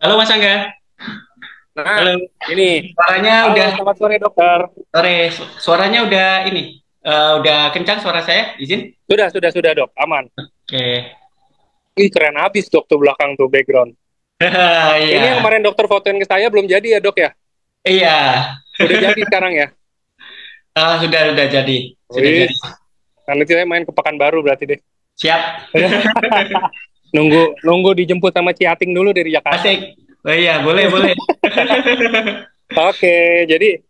Halo Mas Angga. Nah, Halo. ini. Suaranya Halo, udah selamat sore dokter. sore. Suaranya udah ini. Udah kencang suara saya. Izin. Sudah dok, aman. Oke. Ih, keren abis dok tuh belakang tuh background. Ini yang Iya. kemarin dokter fotoin ke saya belum jadi ya dok ya? Iya. Udah jadi sekarang ya? Sudah jadi. Sudah Wih, jadi. nanti saya main ke Pekanbaru berarti deh. Siap. nunggu nunggu dijemput sama Ciating dulu dari Jakarta. Asik. Oh iya, boleh, boleh. Oke, jadi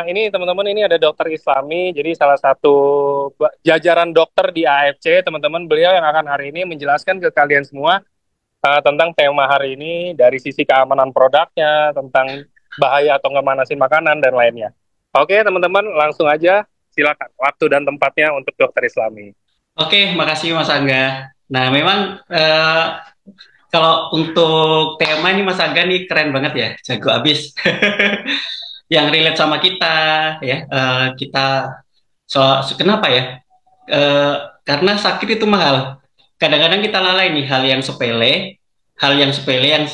ini teman-teman ini ada dokter Islami, jadi salah satu jajaran dokter di AFC, teman-teman beliau yang akan hari ini menjelaskan ke kalian semua tentang tema hari ini dari sisi keamanan produknya, tentang bahaya atau nggak manasin makanan dan lainnya. Oke, teman-teman, langsung aja silakan waktu dan tempatnya untuk dokter Islami. Oke, makasih Mas Angga. Nah, memang kalau untuk tema ini Mas Angga nih keren banget ya. Jago abis. Yang relate sama kita ya. Kita kenapa ya? Eh, karena sakit itu mahal. Kadang-kadang kita lalai nih hal yang sepele yang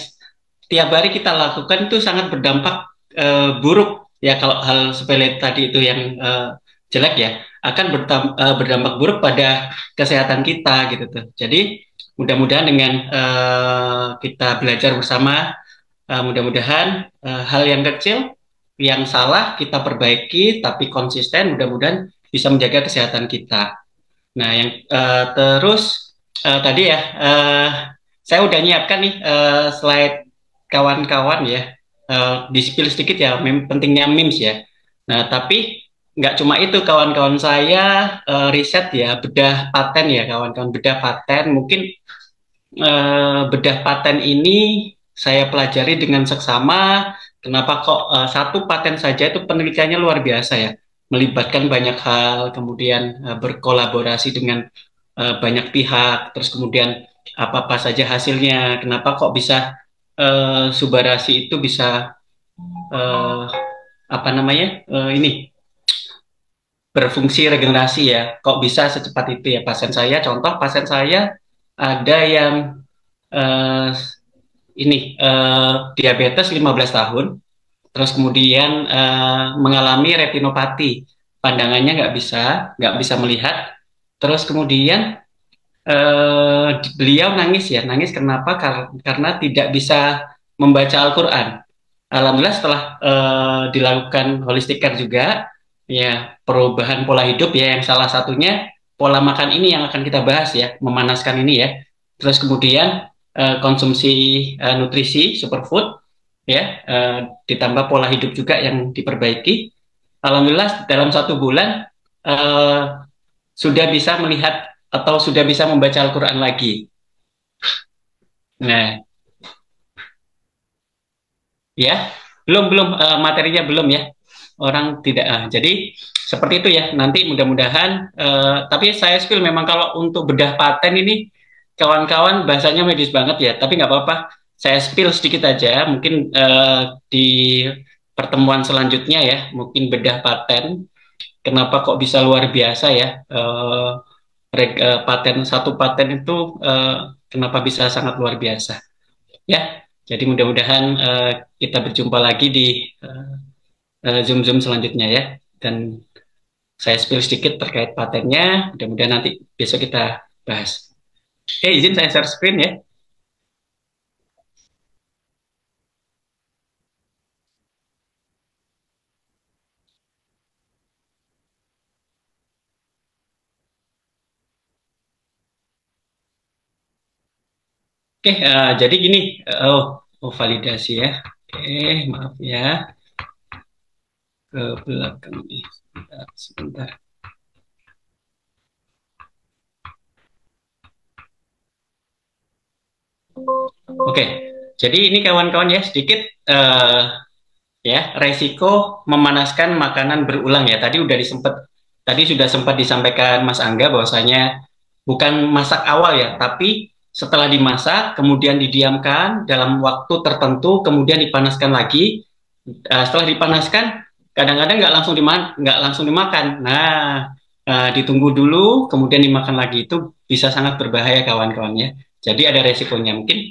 tiap hari kita lakukan itu sangat berdampak buruk ya. Kalau hal sepele tadi itu yang jelek ya, akan berdampak buruk pada kesehatan kita gitu tuh. Jadi mudah-mudahan dengan kita belajar bersama, mudah-mudahan hal yang kecil yang salah kita perbaiki, tapi konsisten mudah-mudahan bisa menjaga kesehatan kita. Nah, yang terus tadi ya, saya udah nyiapkan nih slide kawan-kawan ya, di-spill sedikit ya, pentingnya memes ya. Nah, tapi nggak cuma itu, kawan-kawan saya riset ya, bedah paten ya, kawan-kawan bedah paten. Mungkin bedah paten ini saya pelajari dengan seksama. Kenapa kok satu paten saja itu penelitiannya luar biasa ya, melibatkan banyak hal, kemudian berkolaborasi dengan banyak pihak, terus kemudian apa-apa saja hasilnya. Kenapa kok bisa Subarasi itu bisa eh, apa namanya ini berfungsi regenerasi ya? Kok bisa secepat itu ya pasien saya? Contoh pasien saya ada yang eh, diabetes 15 tahun, terus kemudian mengalami retinopati, pandangannya nggak bisa melihat, terus kemudian beliau nangis ya, nangis kenapa? Karena tidak bisa membaca Al-Quran. Alhamdulillah setelah dilakukan holistic care juga, ya perubahan pola hidup ya, yang salah satunya pola makan ini yang akan kita bahas ya, memanaskan ini ya. Terus kemudian konsumsi nutrisi superfood ya, ditambah pola hidup juga yang diperbaiki. Alhamdulillah dalam 1 bulan eh, sudah bisa melihat atau sudah bisa membaca Al-Quran lagi. Nah, ya, belum belum materinya belum ya. Orang tidak. Jadi seperti itu ya. Nanti mudah-mudahan. Tapi saya spill memang kalau untuk bedah paten ini kawan-kawan bahasanya medis banget ya. Tapi nggak apa-apa. Saya spill sedikit aja. Mungkin di pertemuan selanjutnya ya. Mungkin bedah paten. Kenapa kok bisa luar biasa ya? Satu paten itu kenapa bisa sangat luar biasa? Ya, jadi mudah-mudahan kita berjumpa lagi di Zoom-Zoom selanjutnya ya. Dan saya spill sedikit terkait patennya, mudah-mudahan nanti besok kita bahas. Izin saya share screen ya. Oke, jadi gini, validasi ya. Maaf ya, ke belakang nih. Sebentar. Oke, jadi ini kawan-kawan ya, sedikit ya resiko memanaskan makanan berulang ya. Tadi sudah sempat disampaikan Mas Angga bahwasanya bukan masak awal ya, tapi setelah dimasak kemudian didiamkan dalam waktu tertentu, kemudian dipanaskan lagi. Setelah dipanaskan kadang-kadang nggak langsung dimakan. Nah, ditunggu dulu kemudian dimakan lagi, itu bisa sangat berbahaya kawan-kawan ya. Jadi ada resikonya. Mungkin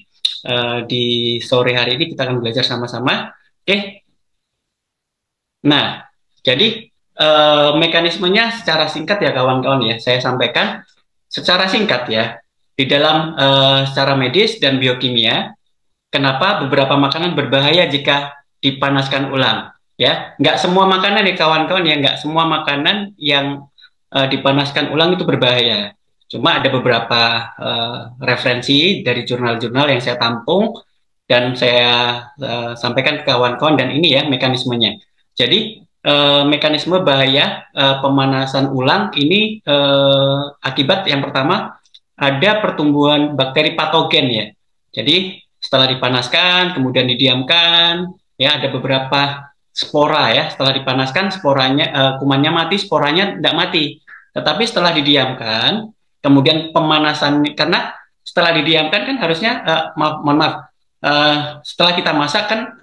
di sore hari ini kita akan belajar sama-sama. Oke. Nah, jadi mekanismenya secara singkat ya kawan-kawan ya, saya sampaikan secara singkat ya. Di dalam secara medis dan biokimia, kenapa beberapa makanan berbahaya jika dipanaskan ulang? Ya, nggak semua makanan ya kawan-kawan ya, nggak semua makanan yang dipanaskan ulang itu berbahaya. Cuma ada beberapa referensi dari jurnal-jurnal yang saya tampung dan saya sampaikan ke kawan-kawan dan ini ya mekanismenya. Jadi mekanisme bahaya pemanasan ulang ini akibat yang pertama ada pertumbuhan bakteri patogen ya. Jadi setelah dipanaskan, kemudian didiamkan, ya ada beberapa spora ya. Setelah dipanaskan, sporanya kumannya mati, sporanya tidak mati. Tetapi setelah didiamkan, kemudian pemanasan karena setelah didiamkan kan harusnya mohon maaf, setelah kita masak kan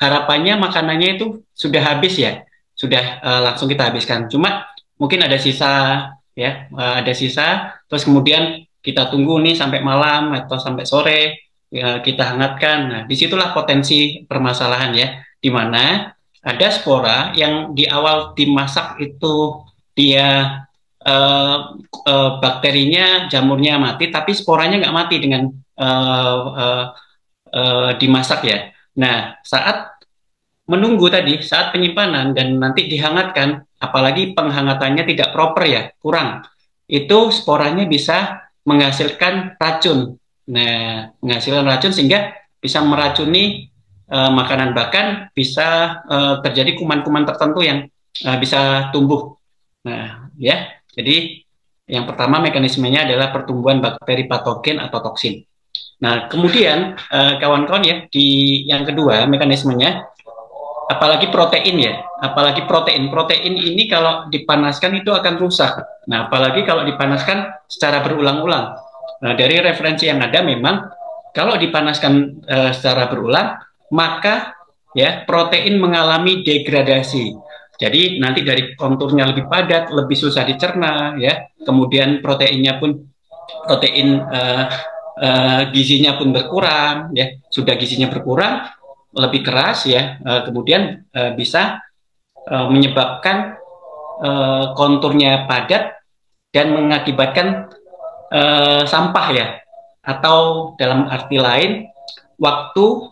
harapannya makanannya itu sudah habis ya, sudah langsung kita habiskan. Cuma mungkin ada sisa ya, ada sisa, terus kemudian kita tunggu nih sampai malam atau sampai sore ya, kita hangatkan. Nah, disitulah potensi permasalahan ya, di mana ada spora yang di awal dimasak itu dia bakterinya, jamurnya mati, tapi sporanya nggak mati dengan dimasak ya. Nah, saat menunggu tadi, saat penyimpanan dan nanti dihangatkan, apalagi penghangatannya tidak proper ya, kurang, itu sporanya bisa menghasilkan racun. Nah, menghasilkan racun sehingga bisa meracuni makanan, bahkan bisa terjadi kuman-kuman tertentu yang bisa tumbuh. Nah, ya, jadi yang pertama mekanismenya adalah pertumbuhan bakteri patogen atau toksin. Nah, kemudian kawan-kawan ya, di yang kedua mekanismenya, apalagi protein ya, apalagi protein ini kalau dipanaskan itu akan rusak. Nah, apalagi kalau dipanaskan secara berulang-ulang. Nah, dari referensi yang ada memang kalau dipanaskan secara berulang, maka ya protein mengalami degradasi. Jadi nanti dari konturnya lebih padat, lebih susah dicerna ya. Kemudian proteinnya pun protein gizinya pun berkurang ya. Sudah gizinya berkurang, lebih keras ya, kemudian bisa menyebabkan konturnya padat dan mengakibatkan sampah ya, atau dalam arti lain waktu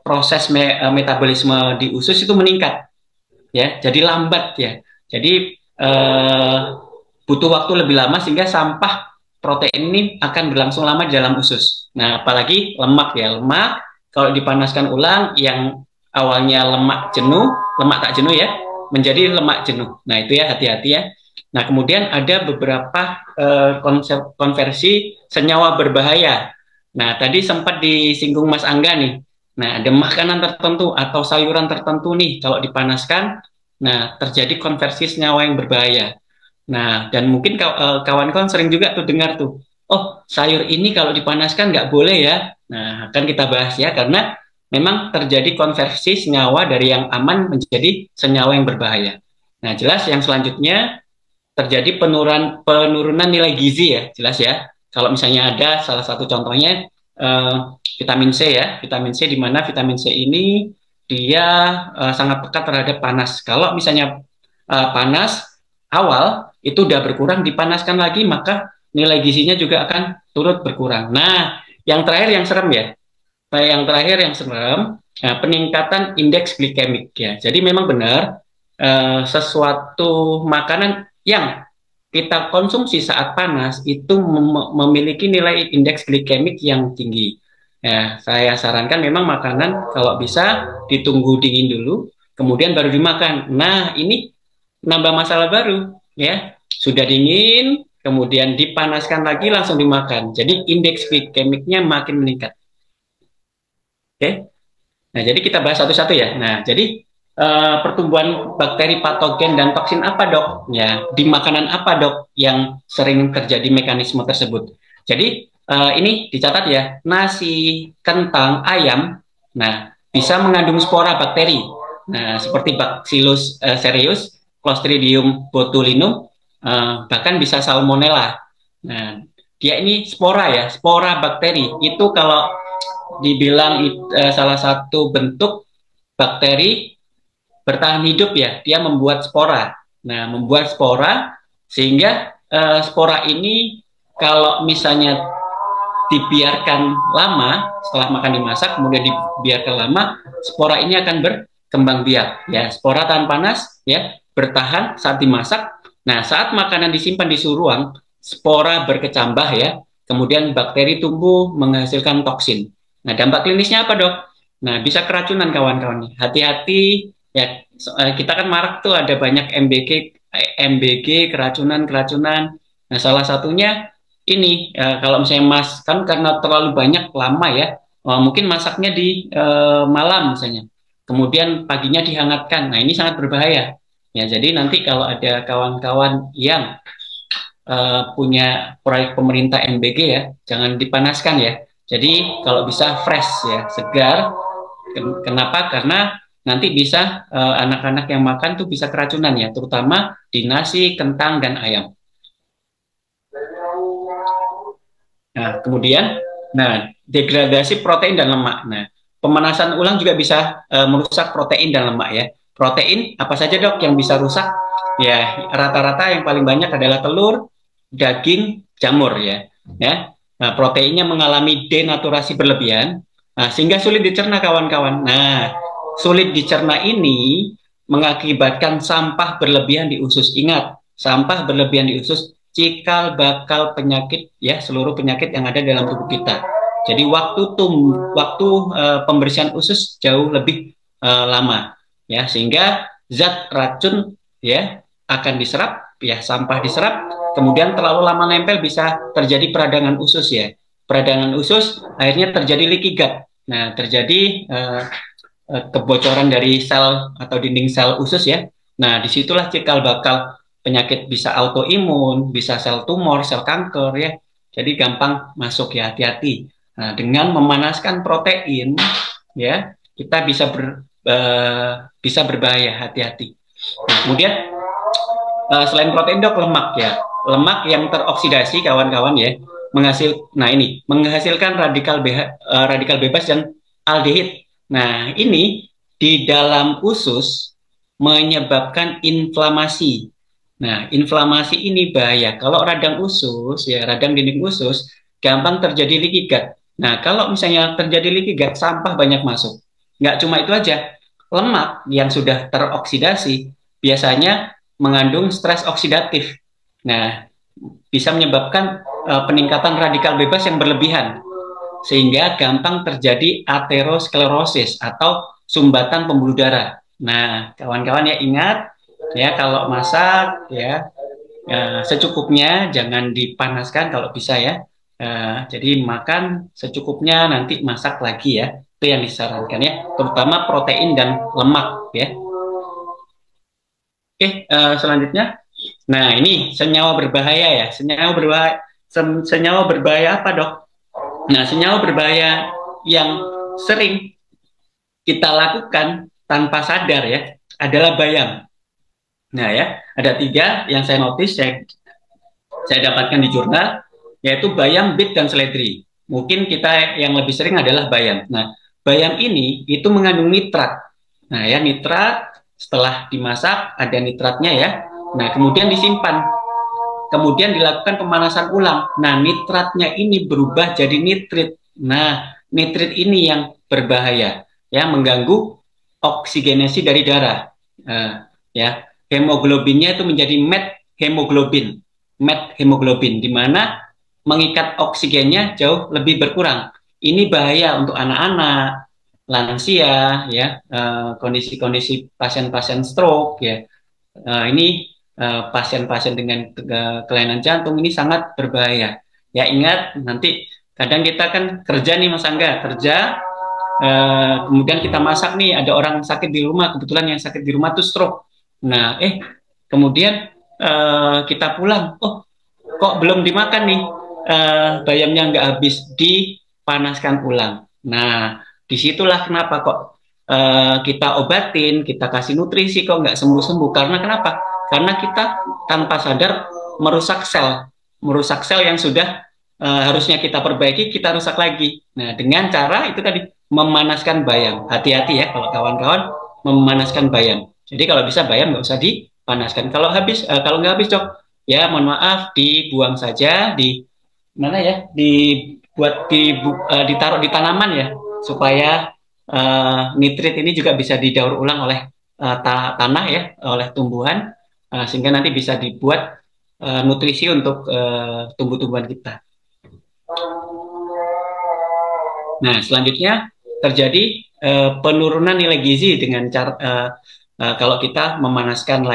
proses metabolisme di usus itu meningkat ya, jadi lambat ya, jadi butuh waktu lebih lama sehingga sampah protein ini akan berlangsung lama di dalam usus. Nah, apalagi lemak ya, lemak kalau dipanaskan ulang yang awalnya lemak jenuh, lemak tak jenuh ya, menjadi lemak jenuh. Nah, itu ya hati-hati ya. Nah, kemudian ada beberapa konsep konversi senyawa berbahaya. Nah, tadi sempat disinggung Mas Angga nih. Nah, ada makanan tertentu atau sayuran tertentu nih kalau dipanaskan, nah terjadi konversi senyawa yang berbahaya. Nah, dan mungkin kawan-kawan sering juga tuh dengar tuh, oh sayur ini kalau dipanaskan nggak boleh ya. Nah, akan kita bahas ya, karena memang terjadi konversi senyawa dari yang aman menjadi senyawa yang berbahaya. Nah, jelas yang selanjutnya terjadi penurunan nilai gizi ya, jelas ya. Kalau misalnya ada salah satu contohnya vitamin C ya, vitamin C, di mana vitamin C ini dia sangat pekat terhadap panas. Kalau misalnya panas awal itu udah berkurang, dipanaskan lagi maka nilai gizinya juga akan turut berkurang. Nah, yang terakhir yang serem ya. Nah, yang terakhir yang serem, peningkatan indeks glikemik ya. Jadi memang benar sesuatu makanan yang kita konsumsi saat panas itu memiliki nilai indeks glikemik yang tinggi. Ya, saya sarankan memang makanan kalau bisa ditunggu dingin dulu, kemudian baru dimakan. Nah, ini nambah masalah baru, ya. Sudah dingin, kemudian dipanaskan lagi langsung dimakan. Jadi indeks glikemiknya makin meningkat. Oke. Nah, jadi kita bahas satu-satu ya. Nah, jadi pertumbuhan bakteri patogen dan toksin apa dok? Ya, di makanan apa dok yang sering terjadi mekanisme tersebut? Jadi ini dicatat ya, nasi, kentang, ayam, nah bisa mengandung spora bakteri. Nah, seperti Bacillus cereus, Clostridium botulinum, bahkan bisa Salmonella. Nah, dia ini spora ya, spora bakteri. Itu kalau dibilang salah satu bentuk bakteri bertahan hidup ya, dia membuat spora. Nah, membuat spora sehingga spora ini kalau misalnya dibiarkan lama setelah makan dimasak, kemudian dibiarkan lama, spora ini akan berkembang biak. Ya, spora tahan panas ya, bertahan saat dimasak. Nah, saat makanan disimpan di suhu ruang, spora berkecambah ya, kemudian bakteri tumbuh menghasilkan toksin. Nah, dampak klinisnya apa dok? Nah, bisa keracunan kawan-kawan. Hati-hati ya, kita kan marak tuh ada banyak MBG keracunan. Nah, salah satunya ini kalau misalnya mas kan karena terlalu banyak lama ya, mungkin masaknya di malam misalnya, kemudian paginya dihangatkan. Nah, ini sangat berbahaya. Ya, jadi nanti kalau ada kawan-kawan yang punya proyek pemerintah MBG ya, jangan dipanaskan ya. Jadi kalau bisa fresh ya, segar. Kenapa? Karena nanti bisa anak-anak yang makan tuh bisa keracunan ya, terutama di nasi, kentang, dan ayam. Nah, kemudian, degradasi protein dan lemak. Nah, pemanasan ulang juga bisa merusak protein dan lemak ya. Protein apa saja dok yang bisa rusak? Ya, rata-rata yang paling banyak adalah telur, daging, jamur ya. Ya, nah, proteinnya mengalami denaturasi berlebihan, sehingga sulit dicerna kawan-kawan. Nah, sulit dicerna ini mengakibatkan sampah berlebihan di usus. Ingat, sampah berlebihan di usus cikal bakal penyakit ya, seluruh penyakit yang ada dalam tubuh kita. Jadi waktu pembersihan usus jauh lebih lama ya, sehingga zat racun ya akan diserap ya, sampah diserap, kemudian terlalu lama nempel bisa terjadi peradangan usus ya. Peradangan usus akhirnya terjadi leaky gut. Nah, terjadi kebocoran dari sel atau dinding sel usus ya. Nah, disitulah cikal bakal penyakit, bisa autoimun, bisa sel tumor, sel kanker ya. Jadi gampang masuk ya, hati-hati. Nah, dengan memanaskan protein ya, kita bisa berbahaya, hati-hati. Nah, kemudian selain protein dok, lemak ya. Lemak yang teroksidasi kawan-kawan ya, menghasilkan radikal bebas dan aldehid. Nah, ini di dalam usus menyebabkan inflamasi. Nah, inflamasi ini bahaya. Kalau radang usus, ya radang dinding usus, gampang terjadi leaky gut. Nah, kalau misalnya terjadi leaky gut, sampah banyak masuk. Nggak cuma itu aja, lemak yang sudah teroksidasi biasanya mengandung stres oksidatif. Nah, bisa menyebabkan peningkatan radikal bebas yang berlebihan, sehingga gampang terjadi aterosklerosis atau sumbatan pembuluh darah. Nah, kawan-kawan ya ingat, ya kalau masak ya, secukupnya, jangan dipanaskan kalau bisa ya. Jadi makan secukupnya, nanti masak lagi ya. Itu yang disarankan ya, terutama protein dan lemak ya. Oke, selanjutnya. Nah, ini senyawa berbahaya ya. Senyawa berbahaya apa, Dok? Nah, senyawa berbahaya yang sering kita lakukan tanpa sadar ya adalah bayam. Nah, ya, ada 3 yang saya notice, saya dapatkan di jurnal, yaitu bayam, bit, dan seledri. Mungkin kita yang lebih sering adalah bayam. Nah, bayam ini itu mengandung nitrat. Nah, ya, nitrat setelah dimasak ada nitratnya ya. Nah, kemudian disimpan. Kemudian dilakukan pemanasan ulang. Nah, nitratnya ini berubah jadi nitrit. Nah, nitrit ini yang berbahaya, ya, mengganggu oksigenasi dari darah. Ya, hemoglobinnya itu menjadi met hemoglobin, di mana mengikat oksigennya jauh lebih berkurang. Ini bahaya untuk anak-anak, lansia, ya, kondisi-kondisi pasien-pasien stroke, ya. Ini pasien-pasien dengan kelainan jantung ini sangat berbahaya. Ya, ingat, nanti kadang kita kan kerja nih Mas Angga, kemudian kita masak nih, ada orang sakit di rumah, kebetulan yang sakit di rumah tuh stroke. Nah, kemudian kita pulang, oh kok belum dimakan nih, bayamnya nggak habis, dipanaskan ulang. Nah, disitulah kenapa kok kita obatin, kita kasih nutrisi kok nggak sembuh-sembuh. Karena kenapa? Karena kita tanpa sadar merusak sel yang sudah harusnya kita perbaiki, kita rusak lagi. Nah, dengan cara itu tadi memanaskan bayam. Hati-hati ya kalau kawan-kawan memanaskan bayam. Jadi kalau bisa bayam nggak usah dipanaskan. Kalau habis, kalau nggak habis dok, ya mohon maaf dibuang saja di mana ya, dibuat ditaruh di tanaman ya supaya nitrit ini juga bisa didaur ulang oleh tanah ya, oleh tumbuhan sehingga nanti bisa dibuat nutrisi untuk tumbuh-tumbuhan kita. Nah, selanjutnya terjadi penurunan nilai gizi dengan cara kalau kita memanaskan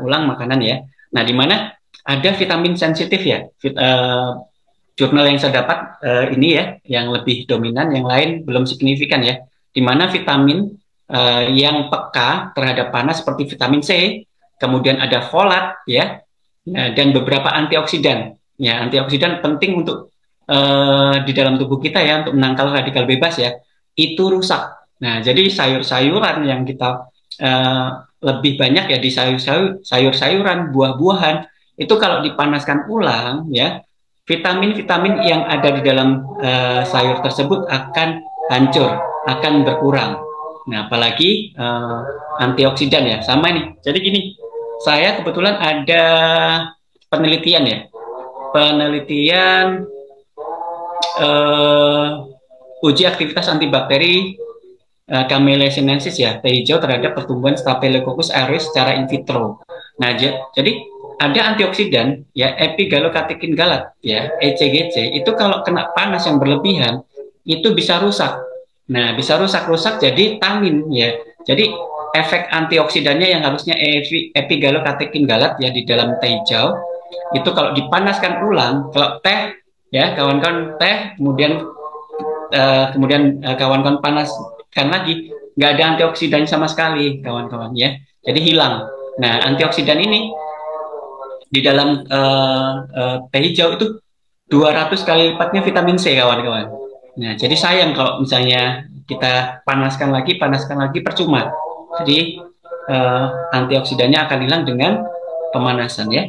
ulang makanan ya. Nah, di mana ada vitamin sensitif ya. Jurnal yang saya dapat ini ya, yang lebih dominan, yang lain belum signifikan ya. Di mana vitamin yang peka terhadap panas seperti vitamin C, kemudian ada folat ya, dan beberapa antioksidan. Ya, antioksidan penting untuk di dalam tubuh kita ya untuk menangkal radikal bebas ya, itu rusak. Nah, jadi sayur-sayuran yang kita lebih banyak ya di sayur-sayuran, buah-buahan itu kalau dipanaskan ulang ya, vitamin-vitamin yang ada di dalam sayur tersebut akan hancur, akan berkurang. Nah, apalagi antioksidan ya, sama nih. Jadi gini, saya kebetulan ada penelitian ya, penelitian uji aktivitas antibakteri Camellia sinensis ya, teh hijau terhadap pertumbuhan Staphylococcus aureus secara in vitro. Nah, jadi ada antioksidan ya, epigallocatechin galat ya, ECGC itu kalau kena panas yang berlebihan itu bisa rusak. Nah, bisa rusak jadi tannin ya. Jadi efek antioksidannya yang harusnya epigallocatechin galat ya di dalam teh hijau itu kalau dipanaskan ulang, kalau teh ya kawan-kawan teh kemudian kawan-kawan panaskan lagi, nggak ada antioksidan sama sekali kawan-kawan ya, jadi hilang. Nah, antioksidan ini di dalam teh hijau itu 200 kali lipatnya vitamin C kawan-kawan. Nah, jadi sayang kalau misalnya kita panaskan lagi percuma. Jadi antioksidannya akan hilang dengan pemanasan ya.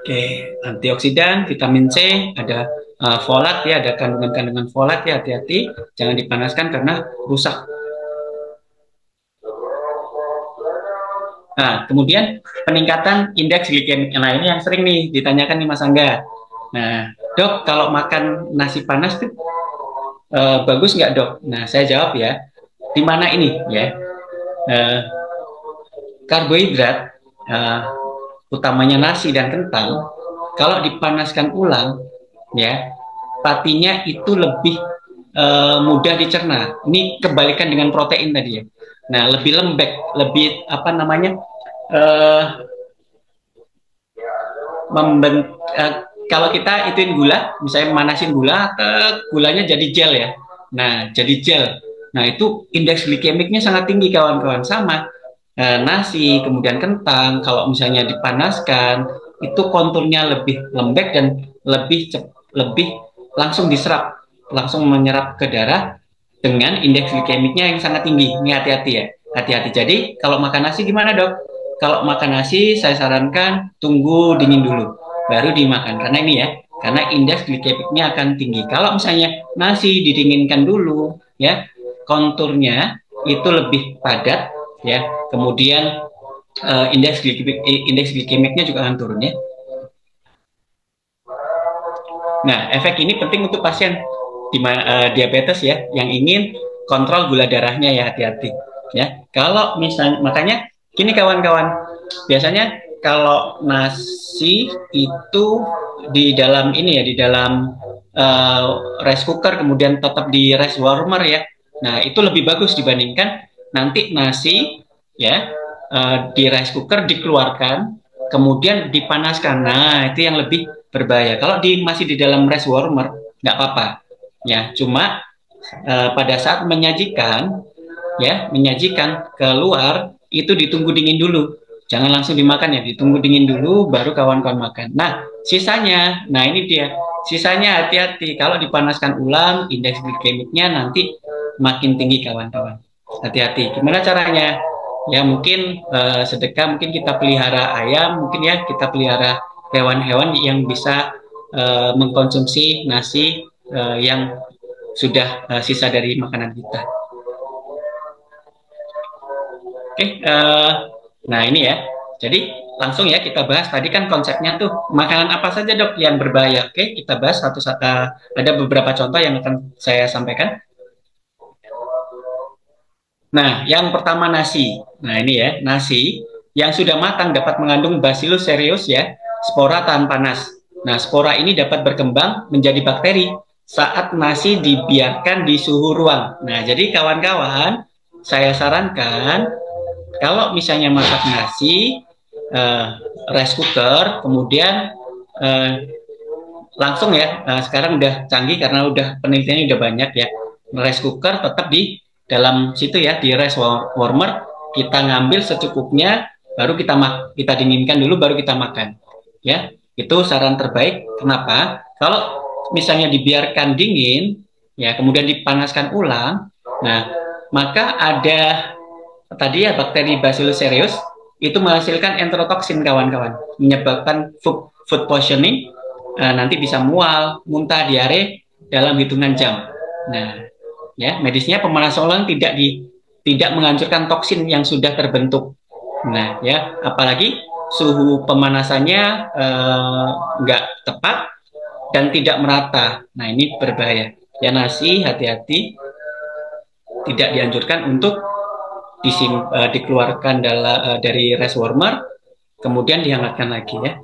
Oke, antioksidan, vitamin C, ada folat ya, ada kandungan-kandungan folat ya, hati-hati, jangan dipanaskan karena rusak. Nah, kemudian peningkatan indeks glikemik. Nah, ini yang sering nih ditanyakan nih Mas Angga. Nah, dok, kalau makan nasi panas tuh bagus nggak dok? Nah, saya jawab ya, di mana ini ya, karbohidrat, utamanya nasi dan kentang, kalau dipanaskan ulang, ya, patinya itu lebih mudah dicerna. Ini kebalikan dengan protein tadi ya. Nah, lebih lembek, lebih apa namanya, kalau kita ituin gula, misalnya manasin gula, gulanya jadi gel ya. Nah, jadi gel. Nah, itu indeks glikemiknya sangat tinggi kawan-kawan. Sama nasi, kemudian kentang, kalau misalnya dipanaskan, itu konturnya lebih lembek dan lebih langsung diserap, langsung menyerap ke darah dengan indeks glikemiknya yang sangat tinggi. Ini hati-hati ya, hati-hati. Jadi kalau makan nasi gimana dok? Kalau makan nasi saya sarankan tunggu dingin dulu, baru dimakan. Karena ini ya, karena indeks glikemiknya akan tinggi. Kalau misalnya nasi didinginkan dulu, ya konturnya itu lebih padat, ya. Kemudian indeks glikemiknya juga akan turun ya. Nah, efek ini penting untuk pasien diabetes ya, yang ingin kontrol gula darahnya ya, hati-hati ya. Kalau misalnya, makanya gini kawan-kawan, biasanya kalau nasi itu di dalam ini ya, di dalam rice cooker kemudian tetap di rice warmer ya. Nah, itu lebih bagus dibandingkan nanti nasi ya di rice cooker dikeluarkan kemudian dipanaskan. Nah, itu yang lebih berbahaya. Kalau masih di dalam rice warmer nggak apa-apa ya, cuma pada saat menyajikan ya, menyajikan keluar itu ditunggu dingin dulu, jangan langsung dimakan ya, ditunggu dingin dulu baru kawan-kawan makan. Nah, sisanya, nah ini dia sisanya, hati-hati kalau dipanaskan ulang indeks glikemiknya nanti makin tinggi kawan-kawan, hati-hati. Gimana caranya ya? Mungkin sedekah, mungkin kita pelihara ayam, mungkin ya kita pelihara hewan-hewan yang bisa mengkonsumsi nasi yang sudah sisa dari makanan kita. Oke, nah ini ya. Jadi langsung ya kita bahas. Tadi kan konsepnya tuh makanan apa saja dok yang berbahaya. Oke, kita bahas satu-satu. Ada beberapa contoh yang akan saya sampaikan. Nah, yang pertama nasi. Nah ini ya, nasi yang sudah matang dapat mengandung Bacillus cereus ya, spora tahan panas. Nah, spora ini dapat berkembang menjadi bakteri saat nasi dibiarkan di suhu ruang. Nah, jadi kawan-kawan, saya sarankan kalau misalnya masak nasi, rice cooker, kemudian langsung ya, sekarang udah canggih karena udah penelitiannya udah banyak ya. Rice cooker tetap di dalam situ ya, di rice warmer kita ngambil secukupnya, baru kita dinginkan dulu, baru kita makan. Ya, itu saran terbaik. Kenapa? Kalau misalnya dibiarkan dingin, ya kemudian dipanaskan ulang, nah maka ada tadi ya bakteri Bacillus cereus itu menghasilkan enterotoksin kawan-kawan, menyebabkan food poisoning, nanti bisa mual, muntah, diare dalam hitungan jam. Nah, ya medisnya pemanasan ulang tidak menghancurkan toksin yang sudah terbentuk. Nah, ya apalagi suhu pemanasannya nggak tepat dan tidak merata. Nah, ini berbahaya. Ya nasi hati-hati, tidak dianjurkan untuk dikeluarkan dari rice warmer, kemudian dihangatkan lagi ya.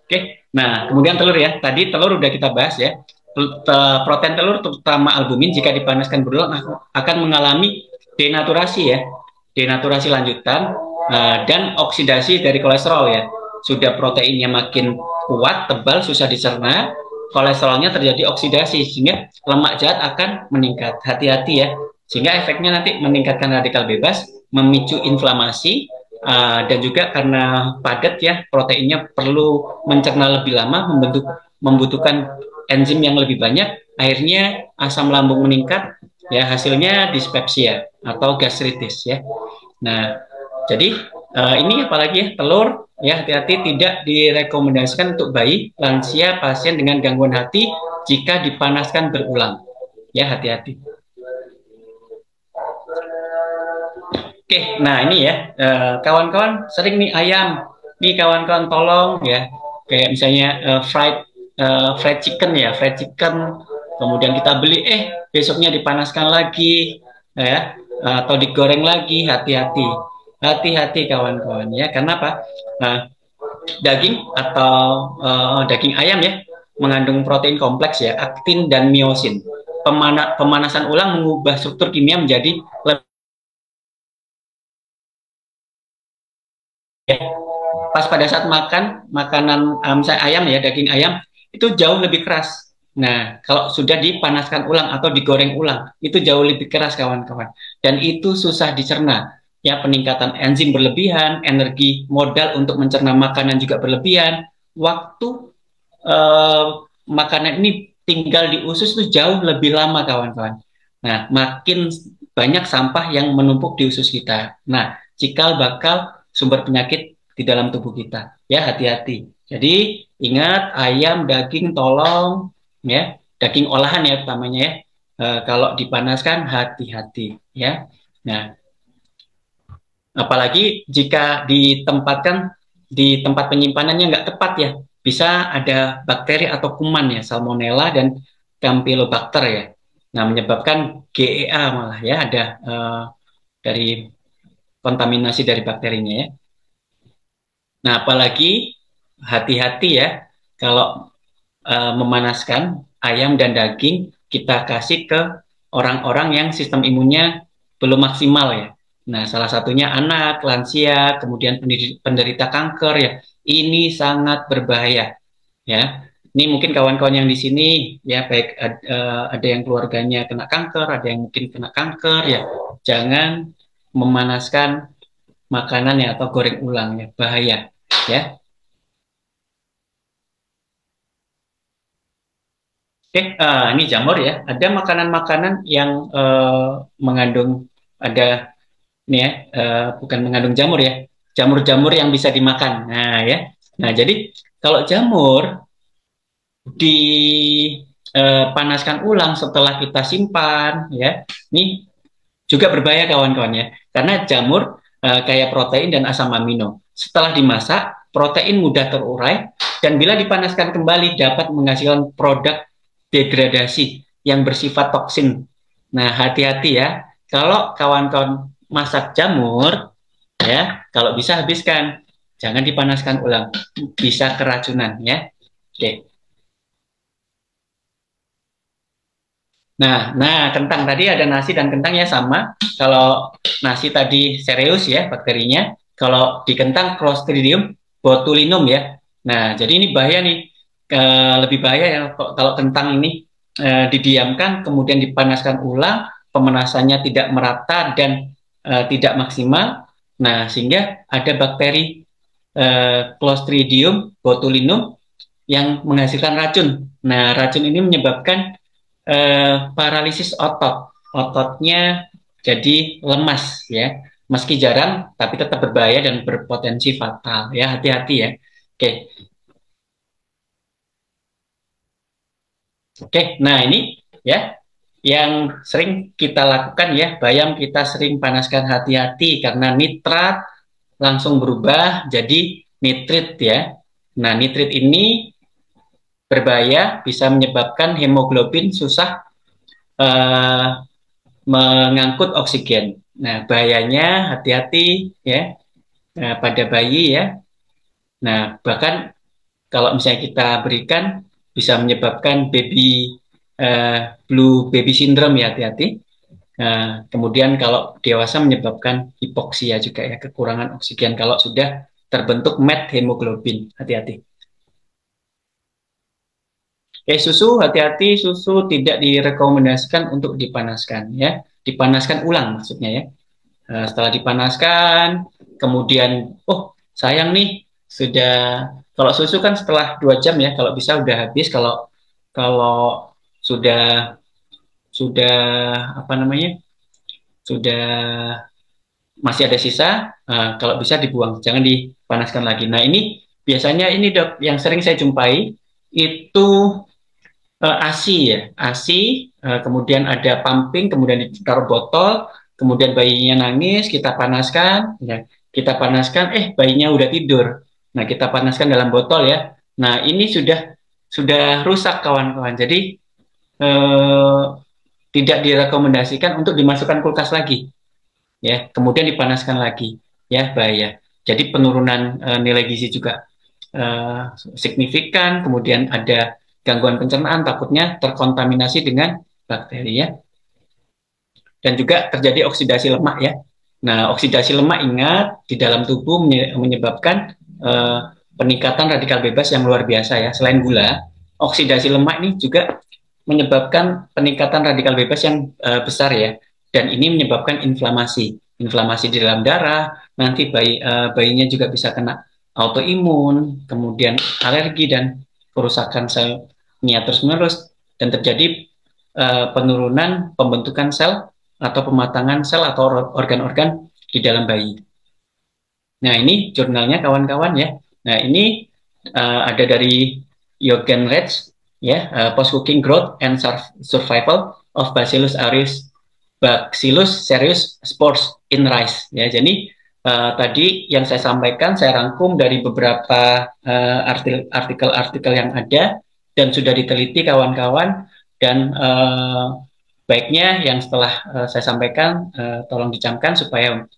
Oke, nah kemudian telur ya. Tadi telur udah kita bahas ya. Protein telur terutama albumin jika dipanaskan berulang akan mengalami denaturasi ya, denaturasi lanjutan dan oksidasi dari kolesterol ya. Sudah proteinnya makin kuat, tebal, susah dicerna, kolesterolnya terjadi oksidasi sehingga lemak jahat akan meningkat. Hati-hati ya, sehingga efeknya nanti meningkatkan radikal bebas, memicu inflamasi, dan juga karena padat ya proteinnya perlu mencerna lebih lama, membutuhkan enzim yang lebih banyak, akhirnya asam lambung meningkat ya, hasilnya dispepsia atau gastritis ya. Nah, jadi ini apalagi ya telur ya, hati-hati, tidak direkomendasikan untuk bayi, lansia, pasien dengan gangguan hati jika dipanaskan berulang ya, hati-hati. Oke, nah ini ya kawan-kawan sering nih ayam, nih kawan-kawan tolong ya, kayak misalnya fried chicken ya, fried chicken, kemudian kita beli, besoknya dipanaskan lagi, ya, atau digoreng lagi, hati-hati, hati-hati kawan-kawan ya, karena apa? Daging atau daging ayam ya, mengandung protein kompleks ya, aktin dan miosin. Pemanasan ulang mengubah struktur kimia menjadi pas pada saat makan makanan misalnya ayam ya, daging ayam itu jauh lebih keras. Nah, kalau sudah dipanaskan ulang atau digoreng ulang, itu jauh lebih keras kawan-kawan. Dan itu susah dicerna. Ya, peningkatan enzim berlebihan, energi modal untuk mencerna makanan juga berlebihan. Waktu makanan ini tinggal di usus itu jauh lebih lama kawan-kawan. Nah, makin banyak sampah yang menumpuk di usus kita. Nah, cikal bakal sumber penyakit di dalam tubuh kita. Ya, hati-hati. Jadi, ingat ayam, daging, tolong ya, daging olahan ya utamanya ya. Kalau dipanaskan hati-hati ya. Nah, apalagi jika ditempatkan di tempat penyimpanannya nggak tepat ya, bisa ada bakteri atau kuman ya, Salmonella dan Campylobacter ya. Nah, menyebabkan GEA malah ya, ada dari kontaminasi dari bakterinya ya. Nah, apalagi hati-hati ya kalau memanaskan ayam dan daging kita kasih ke orang-orang yang sistem imunnya belum maksimal ya. Nah, salah satunya anak, lansia, kemudian penderita kanker ya. Ini sangat berbahaya ya. Ini mungkin kawan-kawan yang di sini ya, baik ada yang keluarganya kena kanker, ada yang mungkin kena kanker ya. Jangan memanaskan makanan ya atau goreng ulang ya, bahaya ya. Ini jamur ya. Ada makanan-makanan yang mengandung, ada ini ya, bukan mengandung jamur ya, jamur-jamur yang bisa dimakan. Nah ya, Nah, jadi kalau jamur dipanaskan ulang setelah kita simpan, ya, ini juga berbahaya kawan-kawan ya, karena jamur kayak protein dan asam amino. Setelah dimasak, protein mudah terurai dan bila dipanaskan kembali dapat menghasilkan produk degradasi yang bersifat toksin. Nah, hati-hati ya. Kalau kawan-kawan masak jamur, ya, kalau bisa habiskan. Jangan dipanaskan ulang. Bisa keracunan ya. Oke. Nah, kentang tadi ada nasi dan kentang ya sama. Kalau nasi tadi cereus ya bakterinya. Kalau di kentang Clostridium botulinum ya. Nah, jadi ini bahaya nih. Lebih bahaya ya kalau kentang ini didiamkan kemudian dipanaskan ulang, pemanasannya tidak merata dan tidak maksimal. Nah, sehingga ada bakteri Clostridium botulinum yang menghasilkan racun. Nah, racun ini menyebabkan paralisis otot, ototnya jadi lemas ya, meski jarang tapi tetap berbahaya dan berpotensi fatal ya, hati-hati ya. Oke, oke, nah ini ya yang sering kita lakukan ya, bayam kita sering panaskan, hati-hati karena nitrat langsung berubah jadi nitrit ya. Nah, nitrit ini berbahaya, bisa menyebabkan hemoglobin susah eh, mengangkut oksigen. Nah, bahayanya hati-hati ya pada bayi ya. Nah, bahkan kalau misalnya kita berikan bisa menyebabkan blue baby syndrome ya, hati-hati. Kemudian kalau dewasa menyebabkan hipoksia juga ya, kekurangan oksigen kalau sudah terbentuk met hemoglobin, hati-hati. Susu, hati-hati, susu tidak direkomendasikan untuk dipanaskan ya, dipanaskan ulang maksudnya ya. Setelah dipanaskan, kemudian, oh sayang nih, sudah, kalau susu kan setelah 2 jam ya, kalau bisa udah habis, kalau kalau sudah sudah apa namanya, sudah masih ada sisa, kalau bisa dibuang, jangan dipanaskan lagi. Nah ini biasanya ini dok, yang sering saya jumpai itu ASI ya, ASI, kemudian ada pumping, kemudian ditaruh botol, kemudian bayinya nangis, kita panaskan, ya, kita panaskan, bayinya udah tidur. Nah, kita panaskan dalam botol ya. Nah, ini sudah rusak kawan-kawan. Jadi eh, tidak direkomendasikan untuk dimasukkan kulkas lagi, ya. Kemudian dipanaskan lagi, ya bahaya. Jadi penurunan nilai gizi juga signifikan, kemudian ada gangguan pencernaan, takutnya terkontaminasi dengan bakteri ya, dan juga terjadi oksidasi lemak ya. Nah, oksidasi lemak ingat di dalam tubuh menyebabkan peningkatan radikal bebas yang luar biasa ya. Selain gula, oksidasi lemak ini juga menyebabkan peningkatan radikal bebas yang besar ya, dan ini menyebabkan inflamasi di dalam darah. Nanti bayinya juga bisa kena autoimun, kemudian alergi dan kerusakan selnya terus-menerus, dan terjadi penurunan pembentukan sel atau pematangan sel atau organ-organ di dalam bayi. Nah, ini jurnalnya kawan-kawan ya. Nah, ini ada dari Jürgen Retz ya, Post Cooking Growth and Survival of Bacillus aureus, Bacillus cereus spores in rice ya. Jadi tadi yang saya sampaikan saya rangkum dari beberapa artikel-artikel yang ada dan sudah diteliti kawan-kawan, dan baiknya yang setelah saya sampaikan tolong dicamkan supaya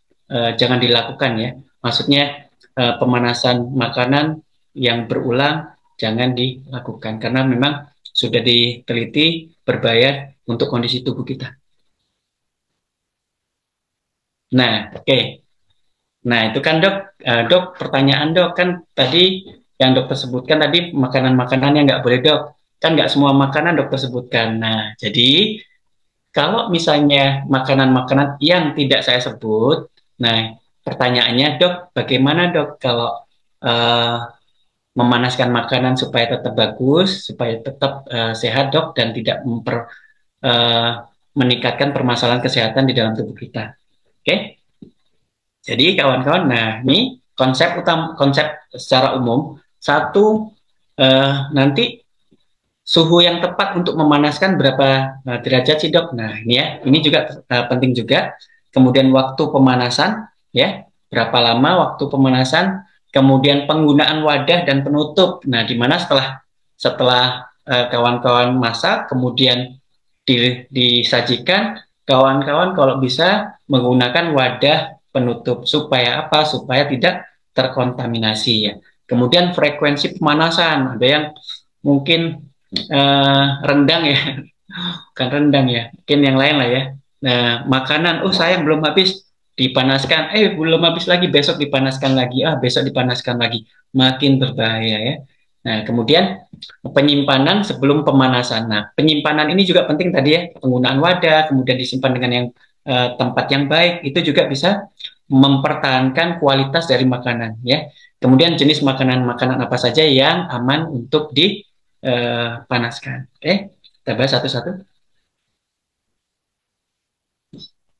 jangan dilakukan ya. Maksudnya pemanasan makanan yang berulang jangan dilakukan karena memang sudah diteliti berbahaya untuk kondisi tubuh kita. Nah, oke. Nah, itu kan dok, dok pertanyaan dok kan tadi yang dokter sebutkan tadi makanan-makanan yang nggak boleh dok. Kan nggak semua makanan dokter sebutkan. Nah, jadi kalau misalnya makanan-makanan yang tidak saya sebut, nah pertanyaannya dok, bagaimana dok kalau uh, memanaskan makanan supaya tetap bagus, supaya tetap sehat dok, dan tidak uh, meningkatkan permasalahan kesehatan di dalam tubuh kita. Oke, jadi kawan-kawan, nah ini konsep secara umum Satu, nanti suhu yang tepat untuk memanaskan berapa derajat sih dok? Nah ini ya, ini juga penting juga. Kemudian waktu pemanasan, ya, berapa lama waktu pemanasan. Kemudian penggunaan wadah dan penutup. Nah, di mana setelah kawan-kawan masak, kemudian disajikan, kawan-kawan kalau bisa menggunakan wadah penutup supaya apa? Supaya tidak terkontaminasi ya. Kemudian frekuensi pemanasan, ada yang mungkin rendang ya, bukan rendang ya, mungkin yang lain lah ya. Nah, makanan, oh sayang belum habis, dipanaskan, belum habis lagi, besok dipanaskan lagi, besok dipanaskan lagi, makin berbahaya ya. Nah, kemudian penyimpanan sebelum pemanasan. Nah, penyimpanan ini juga penting tadi ya, penggunaan wadah, kemudian disimpan dengan yang tempat yang baik, itu juga bisa mempertahankan kualitas dari makanan ya. Kemudian jenis makanan-makanan apa saja yang aman untuk dipanaskan. Oke, kita bahas satu-satu.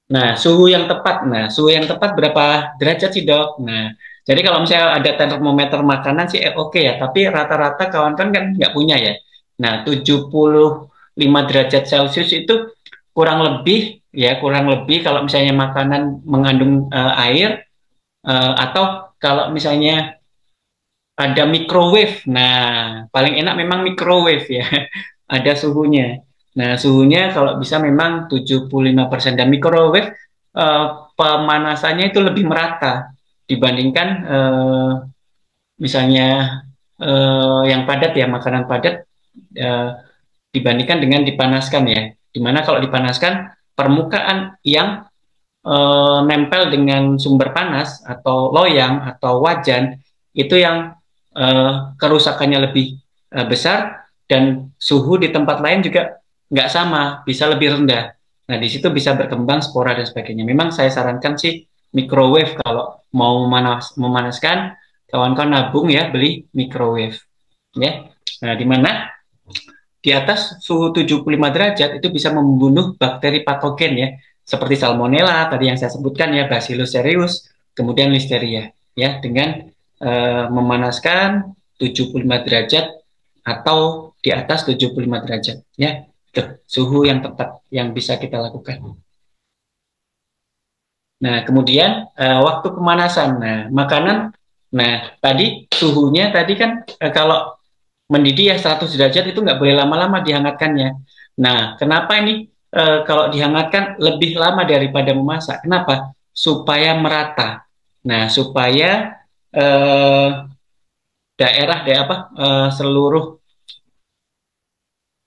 Nah, suhu yang tepat. Nah, suhu yang tepat berapa derajat sih, Dok? Nah, jadi kalau misalnya ada termometer makanan sih oke ya, tapi rata-rata kawan-kawan kan nggak punya ya. Nah, 75 derajat Celcius itu kurang lebih ya, kurang lebih kalau misalnya makanan mengandung air atau kalau misalnya ada microwave. Nah, paling enak memang microwave ya. Ada suhunya. Nah, suhunya kalau bisa memang 75% dan microwave pemanasannya itu lebih merata dibandingkan misalnya yang padat ya, makanan padat eh, dibandingkan dengan dipanaskan ya. Dimana kalau dipanaskan permukaan yang nempel dengan sumber panas atau loyang atau wajan itu yang kerusakannya lebih besar dan suhu di tempat lain juga nggak sama, bisa lebih rendah. Nah, di situ bisa berkembang spora dan sebagainya. Memang saya sarankan sih microwave kalau mau memanaskan, kawan-kawan nabung ya beli microwave. Ya, nah di mana di atas suhu 75 derajat itu bisa membunuh bakteri patogen ya, seperti salmonella tadi yang saya sebutkan ya, Bacillus cereus, kemudian listeria ya, dengan memanaskan 75 derajat atau di atas 75 derajat ya. Itu suhu yang tepat yang bisa kita lakukan. Nah, kemudian waktu pemanasan. Nah, makanan, nah tadi suhunya tadi kan kalau mendidih ya 100 derajat itu nggak boleh lama-lama dihangatkannya. Nah, kenapa ini kalau dihangatkan lebih lama daripada memasak? Kenapa? Supaya merata. Nah, supaya daerah apa seluruh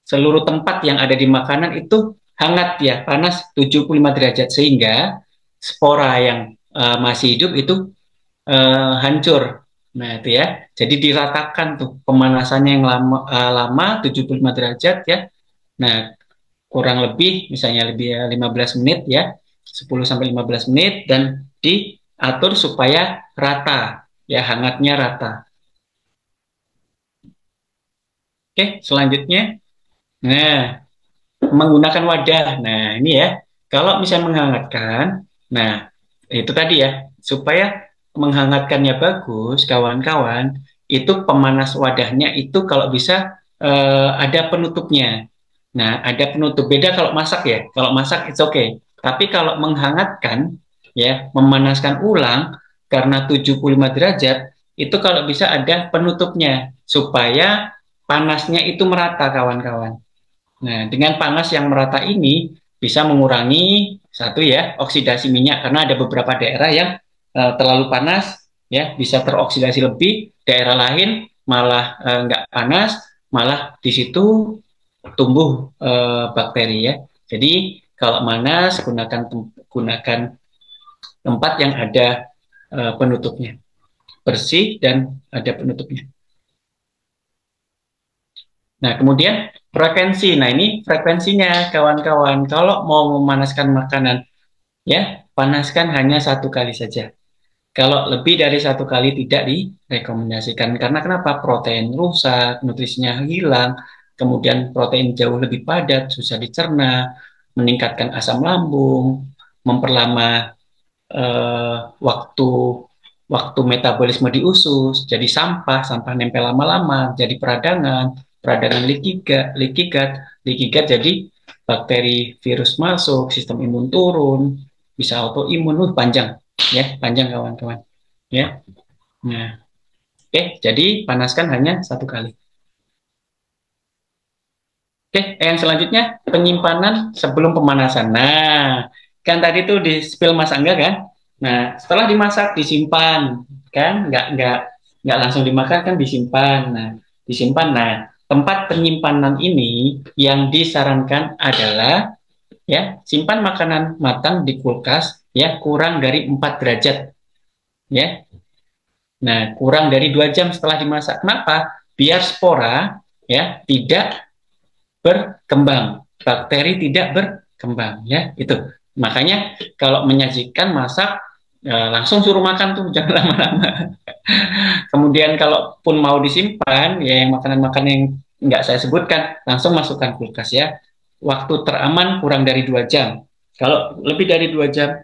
seluruh tempat yang ada di makanan itu hangat ya, panas 75 derajat sehingga spora yang masih hidup itu hancur. Nah, itu ya. Jadi diratakan tuh pemanasannya yang lama 75 derajat ya. Nah, kurang lebih misalnya lebih 15 menit ya. 10 sampai 15 menit dan diatur supaya rata ya, hangatnya rata. Oke, selanjutnya. Nah, menggunakan wadah. Nah, ini ya. Kalau misalnya menghangatkan, nah itu tadi ya, supaya menghangatkannya bagus, kawan-kawan, itu pemanas wadahnya itu kalau bisa ada penutupnya. Nah, ada penutup. Beda kalau masak ya. Kalau masak it's okay. Tapi kalau menghangatkan ya, memanaskan ulang karena 75 derajat, itu kalau bisa ada penutupnya supaya panasnya itu merata, kawan-kawan. Nah, dengan panas yang merata ini bisa mengurangi satu ya oksidasi minyak karena ada beberapa daerah yang terlalu panas ya bisa teroksidasi lebih, daerah lain malah nggak panas, malah di situ tumbuh bakteri ya. Jadi kalau panas gunakan tempat yang ada penutupnya, bersih dan ada penutupnya. Nah, kemudian frekuensi. Nah, ini frekuensinya, kawan-kawan. Kalau mau memanaskan makanan, ya, panaskan hanya satu kali saja. Kalau lebih dari satu kali tidak direkomendasikan. Karena kenapa? Protein rusak, nutrisinya hilang, kemudian protein jauh lebih padat, susah dicerna, meningkatkan asam lambung, memperlama waktu waktu metabolisme di usus, jadi sampah, sampah nempel lama-lama, jadi peradangan, peradangan leaky gut, leaky gut jadi bakteri virus masuk, sistem imun turun, bisa autoimun, panjang, ya, panjang kawan-kawan, ya. Nah, jadi panaskan hanya 1 kali. Yang selanjutnya penyimpanan sebelum pemanasan. Nah, kan tadi tuh di spill Mas Angga kan. Nah, setelah dimasak disimpan, kan? Nggak langsung dimakan kan disimpan. Nah, disimpan. Nah, tempat penyimpanan ini yang disarankan adalah ya simpan makanan matang di kulkas ya kurang dari 4 derajat ya. Nah, kurang dari 2 jam setelah dimasak. Kenapa? Biar spora ya tidak berkembang, bakteri tidak berkembang ya itu. Makanya kalau menyajikan masak langsung suruh makan tuh jangan lama-lama. Kemudian kalaupun mau disimpan ya yang makanan-makanan yang nggak saya sebutkan langsung masukkan kulkas ya. Waktu teraman kurang dari 2 jam. Kalau lebih dari 2 jam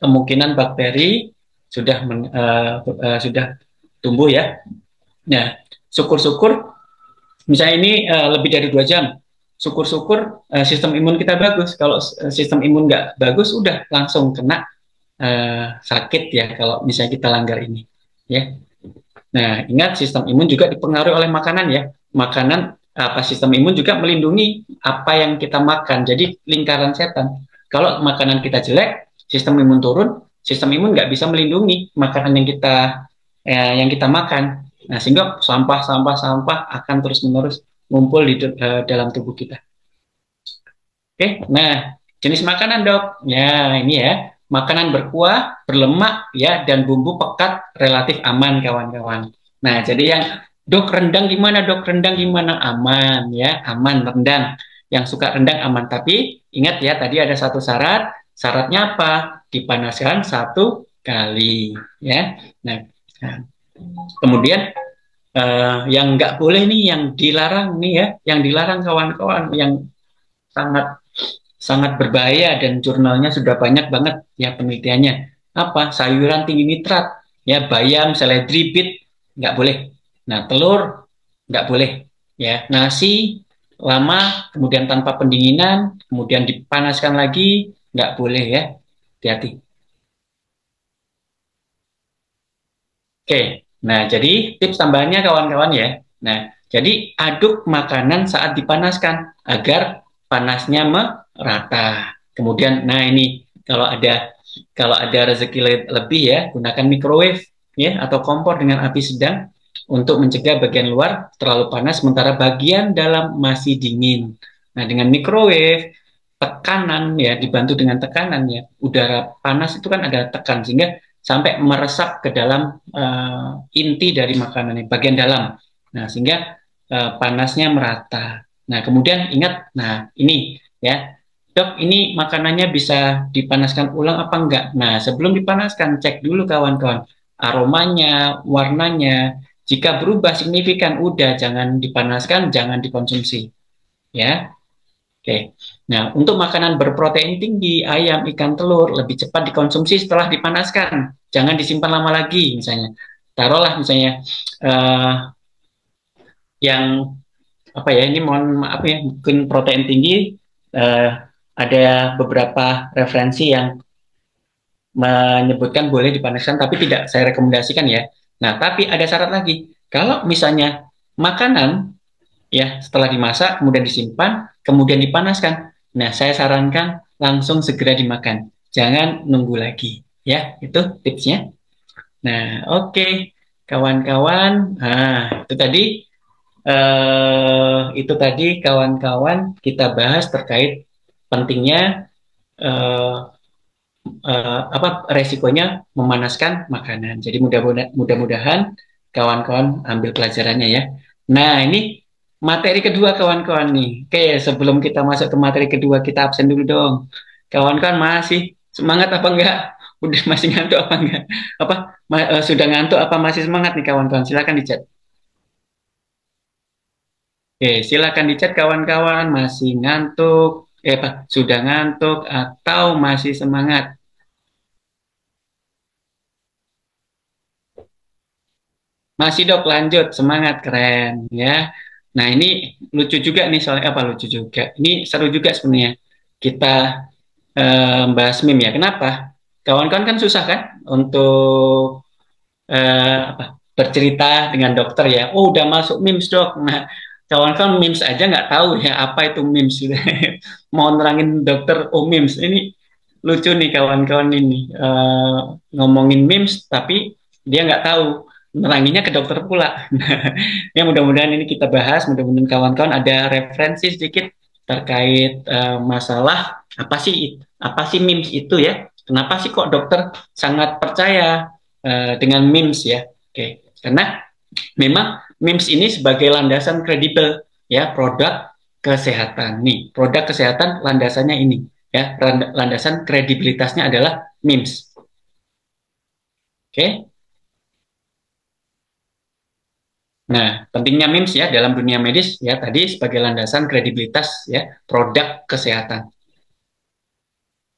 kemungkinan bakteri sudah tumbuh ya. Nah, syukur-syukur misalnya ini lebih dari 2 jam, syukur-syukur sistem imun kita bagus. Kalau sistem imun nggak bagus, udah langsung kena sakit ya kalau misalnya kita langgar ini. Ya. Nah, ingat sistem imun juga dipengaruhi oleh makanan ya. Makanan apa sistem imun juga melindungi apa yang kita makan. Jadi lingkaran setan. Kalau makanan kita jelek, sistem imun turun, sistem imun nggak bisa melindungi makanan yang kita makan. Nah, sehingga sampah akan terus-menerus ngumpul di dalam tubuh kita. Nah, jenis makanan dok, ya ini ya, makanan berkuah, berlemak, ya, dan bumbu pekat relatif aman kawan-kawan. Nah, jadi yang dok rendang gimana dok, rendang gimana aman ya, aman rendang. Yang suka rendang aman, tapi ingat ya tadi ada satu syarat, syaratnya apa? Dipanaskan 1 kali ya. Nah, kemudian yang nggak boleh nih, yang dilarang nih ya, yang dilarang kawan-kawan, yang sangat sangat berbahaya dan jurnalnya sudah banyak banget ya penelitiannya. Apa? Sayuran tinggi nitrat, ya bayam, seledri, bit nggak boleh. Nah telur nggak boleh, ya nasi lama kemudian tanpa pendinginan kemudian dipanaskan lagi nggak boleh ya, hati-hati. Oke, nah jadi tips tambahannya kawan-kawan ya. Nah, jadi aduk makanan saat dipanaskan agar panasnya merata. Kemudian, nah ini kalau ada rezeki lebih ya, gunakan microwave ya atau kompor dengan api sedang untuk mencegah bagian luar terlalu panas sementara bagian dalam masih dingin. Nah, dengan microwave tekanan ya dibantu dengan tekanan ya, udara panas itu kan ada tekan sehingga sampai meresap ke dalam inti dari makanan ini, bagian dalam. Nah, sehingga panasnya merata. Nah, kemudian ingat, nah ini ya, dok, ini makanannya bisa dipanaskan ulang apa enggak? Nah, sebelum dipanaskan, cek dulu kawan-kawan, aromanya, warnanya. Jika berubah signifikan, udah jangan dipanaskan, jangan dikonsumsi. Ya, oke. Nah, untuk makanan berprotein tinggi, ayam, ikan, telur, lebih cepat dikonsumsi setelah dipanaskan. Jangan disimpan lama lagi, misalnya. Taruhlah misalnya yang apa ya, ini mohon maaf ya, mungkin protein tinggi, eh, ada beberapa referensi yang menyebutkan boleh dipanaskan, tapi tidak saya rekomendasikan ya. Nah, tapi ada syarat lagi. Kalau misalnya makanan ya setelah dimasak kemudian disimpan kemudian dipanaskan, nah saya sarankan langsung segera dimakan, jangan nunggu lagi ya, itu tipsnya. Nah oke, kawan-kawan, nah itu tadi kawan-kawan kita bahas terkait pentingnya eh, apa resikonya memanaskan makanan. Jadi mudah-mudahan kawan-kawan ambil pelajarannya ya. Nah, ini materi kedua kawan-kawan nih. Oke, sebelum kita masuk ke materi kedua, kita absen dulu dong. Kawan-kawan masih semangat apa enggak? Udah masih ngantuk apa enggak? Sudah ngantuk apa masih semangat nih kawan-kawan? Silakan di chat. Oke, silakan di chat kawan-kawan, masih ngantuk, sudah ngantuk atau masih semangat? Masih dok, lanjut, semangat, keren ya. Nah ini lucu juga nih soalnya apa lucu juga. Ini seru juga sebenarnya kita bahas meme ya. Kenapa? Kawan-kawan kan susah kan untuk apa, bercerita dengan dokter ya. Oh udah masuk memes dok. Nah kawan-kawan memes aja nggak tahu ya apa itu memes. Mau nerangin dokter oh memes ini lucu nih kawan-kawan ini ngomongin memes tapi dia nggak tahu neranginnya ke dokter pula. Ya mudah-mudahan ini kita bahas, mudah-mudahan kawan-kawan ada referensi sedikit terkait masalah apa sih memes itu ya. Kenapa sih kok dokter sangat percaya dengan memes ya? Oke, karena memang memes ini sebagai landasan kredibel ya produk kesehatan. Nih, produk kesehatan landasannya ini ya, landasan kredibilitasnya adalah memes. Oke. Nah, pentingnya memes ya dalam dunia medis ya tadi sebagai landasan kredibilitas ya produk kesehatan.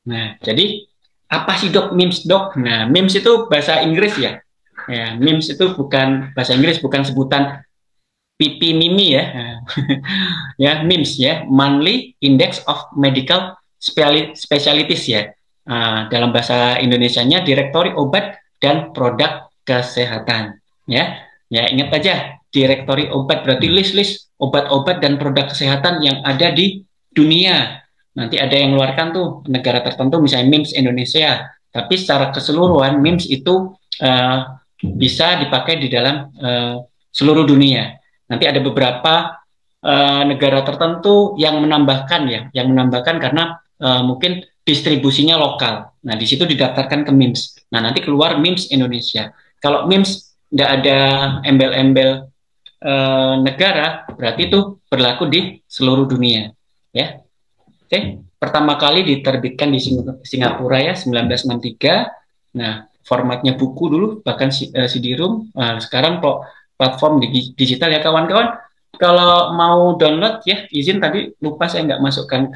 Nah, jadi apa sih dok memes dok? Nah, memes itu bahasa Inggris ya. Ya, memes itu bukan bahasa Inggris, bukan sebutan pipi mimi ya. Ya, memes ya, Monthly Index of Medical Specialties ya. Dalam bahasa Indonesianya Direktori Obat dan Produk Kesehatan. Ya, ya ingat aja Direktori Obat berarti list-list obat-obat dan produk kesehatan yang ada di dunia. Nanti ada yang mengeluarkan tuh negara tertentu misalnya MIMS Indonesia. Tapi secara keseluruhan MIMS itu bisa dipakai di dalam seluruh dunia. Nanti ada beberapa negara tertentu yang menambahkan ya, yang menambahkan karena mungkin distribusinya lokal. Nah, di situ didaftarkan ke MIMS. Nah, nanti keluar MIMS Indonesia. Kalau MIMS tidak ada embel-embel negara, berarti itu berlaku di seluruh dunia. Ya, oke. Pertama kali diterbitkan di Singapura ya, 1963. Nah, formatnya buku dulu, bahkan CD-ROM. Sekarang kok platform digital ya kawan-kawan. Kalau mau download ya, izin tadi lupa saya nggak masukkan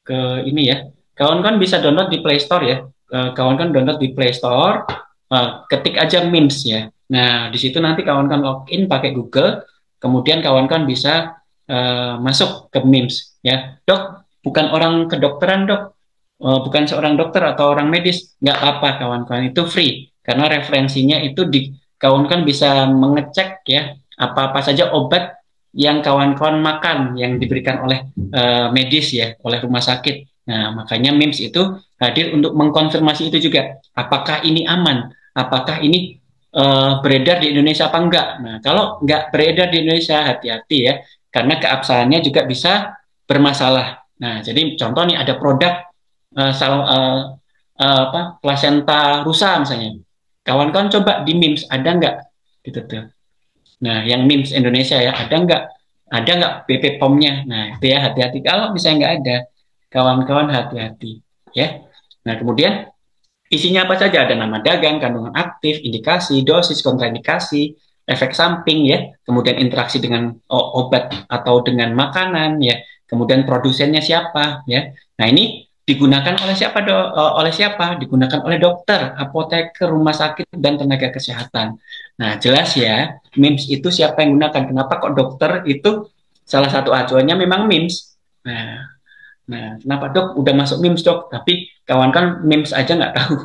ke ini ya. Kawan-kawan bisa download di Play Store ya. Kawan-kawan download di Play Store, ketik aja memes ya. Nah, di situ nanti kawan-kawan login pakai Google, kemudian kawan-kawan bisa masuk ke memes ya. Dok, bukan orang kedokteran dok, bukan seorang dokter atau orang medis, nggak apa-apa kawan-kawan itu free karena referensinya itu di kawan-kawan bisa mengecek ya apa-apa saja obat yang kawan-kawan makan yang diberikan oleh medis ya, oleh rumah sakit. Nah, makanya MIMS itu hadir untuk mengkonfirmasi itu juga. Apakah ini aman? Apakah ini beredar di Indonesia apa enggak? Nah, kalau enggak beredar di Indonesia, hati-hati ya. Karena keabsahannya juga bisa bermasalah. Nah, jadi contoh nih ada produk plasenta rusa misalnya. Kawan-kawan coba di MIMS, ada enggak? Gitu tuh. Nah, yang MIMS Indonesia ya, ada nggak BP POM-nya? Nah, itu ya hati-hati. Kalau misalnya nggak ada, kawan-kawan hati-hati. Ya. Nah, kemudian isinya apa saja? Ada nama dagang, kandungan aktif, indikasi, dosis, kontraindikasi, efek samping ya, kemudian interaksi dengan obat atau dengan makanan ya, kemudian produsennya siapa ya. Nah, ini digunakan oleh siapa oleh siapa? Digunakan oleh dokter, apoteker, rumah sakit dan tenaga kesehatan. Nah, jelas ya, MIMS itu siapa yang gunakan? Kenapa kok dokter itu salah satu acuannya memang MIMS? Nah, kenapa dok udah masuk MIMS dok, tapi kawan kan MIMS aja nggak tahu.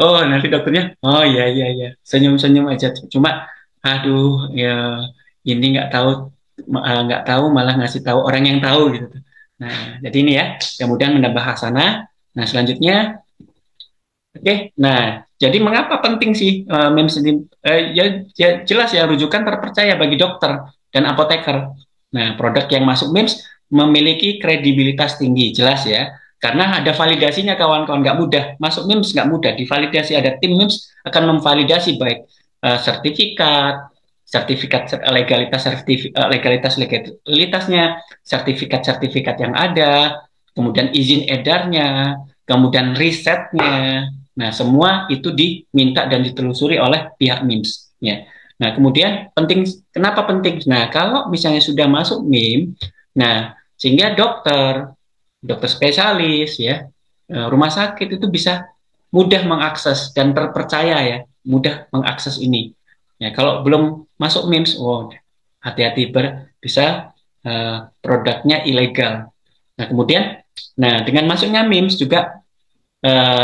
Oh, nanti dokternya, oh iya iya iya, senyum-senyum aja. Cuma, aduh, ya ini nggak tahu malah ngasih tahu orang yang tahu gitu. Nah, jadi ini ya, kemudian menambah hasanah. Nah, selanjutnya, oke, nah, jadi mengapa penting sih MEMS ini? Ya jelas ya, rujukan terpercaya bagi dokter dan apoteker. Nah, produk yang masuk MEMS memiliki kredibilitas tinggi, jelas ya. Karena ada validasinya kawan-kawan, nggak mudah. Masuk MEMS nggak mudah, divalidasi. Ada tim MEMS akan memvalidasi baik sertifikat, legalitasnya, sertifikat-sertifikat yang ada, kemudian izin edarnya, kemudian risetnya. Nah, semua itu diminta dan ditelusuri oleh pihak MIMS. Ya. Nah, kemudian kenapa penting? Nah, kalau misalnya sudah masuk MIM, nah sehingga dokter spesialis, ya, rumah sakit itu bisa mudah mengakses dan terpercaya ya, mudah mengakses ini. Ya, kalau belum masuk MIMS, oh hati-hati bisa produknya ilegal. Nah, kemudian, nah dengan masuknya MIMS juga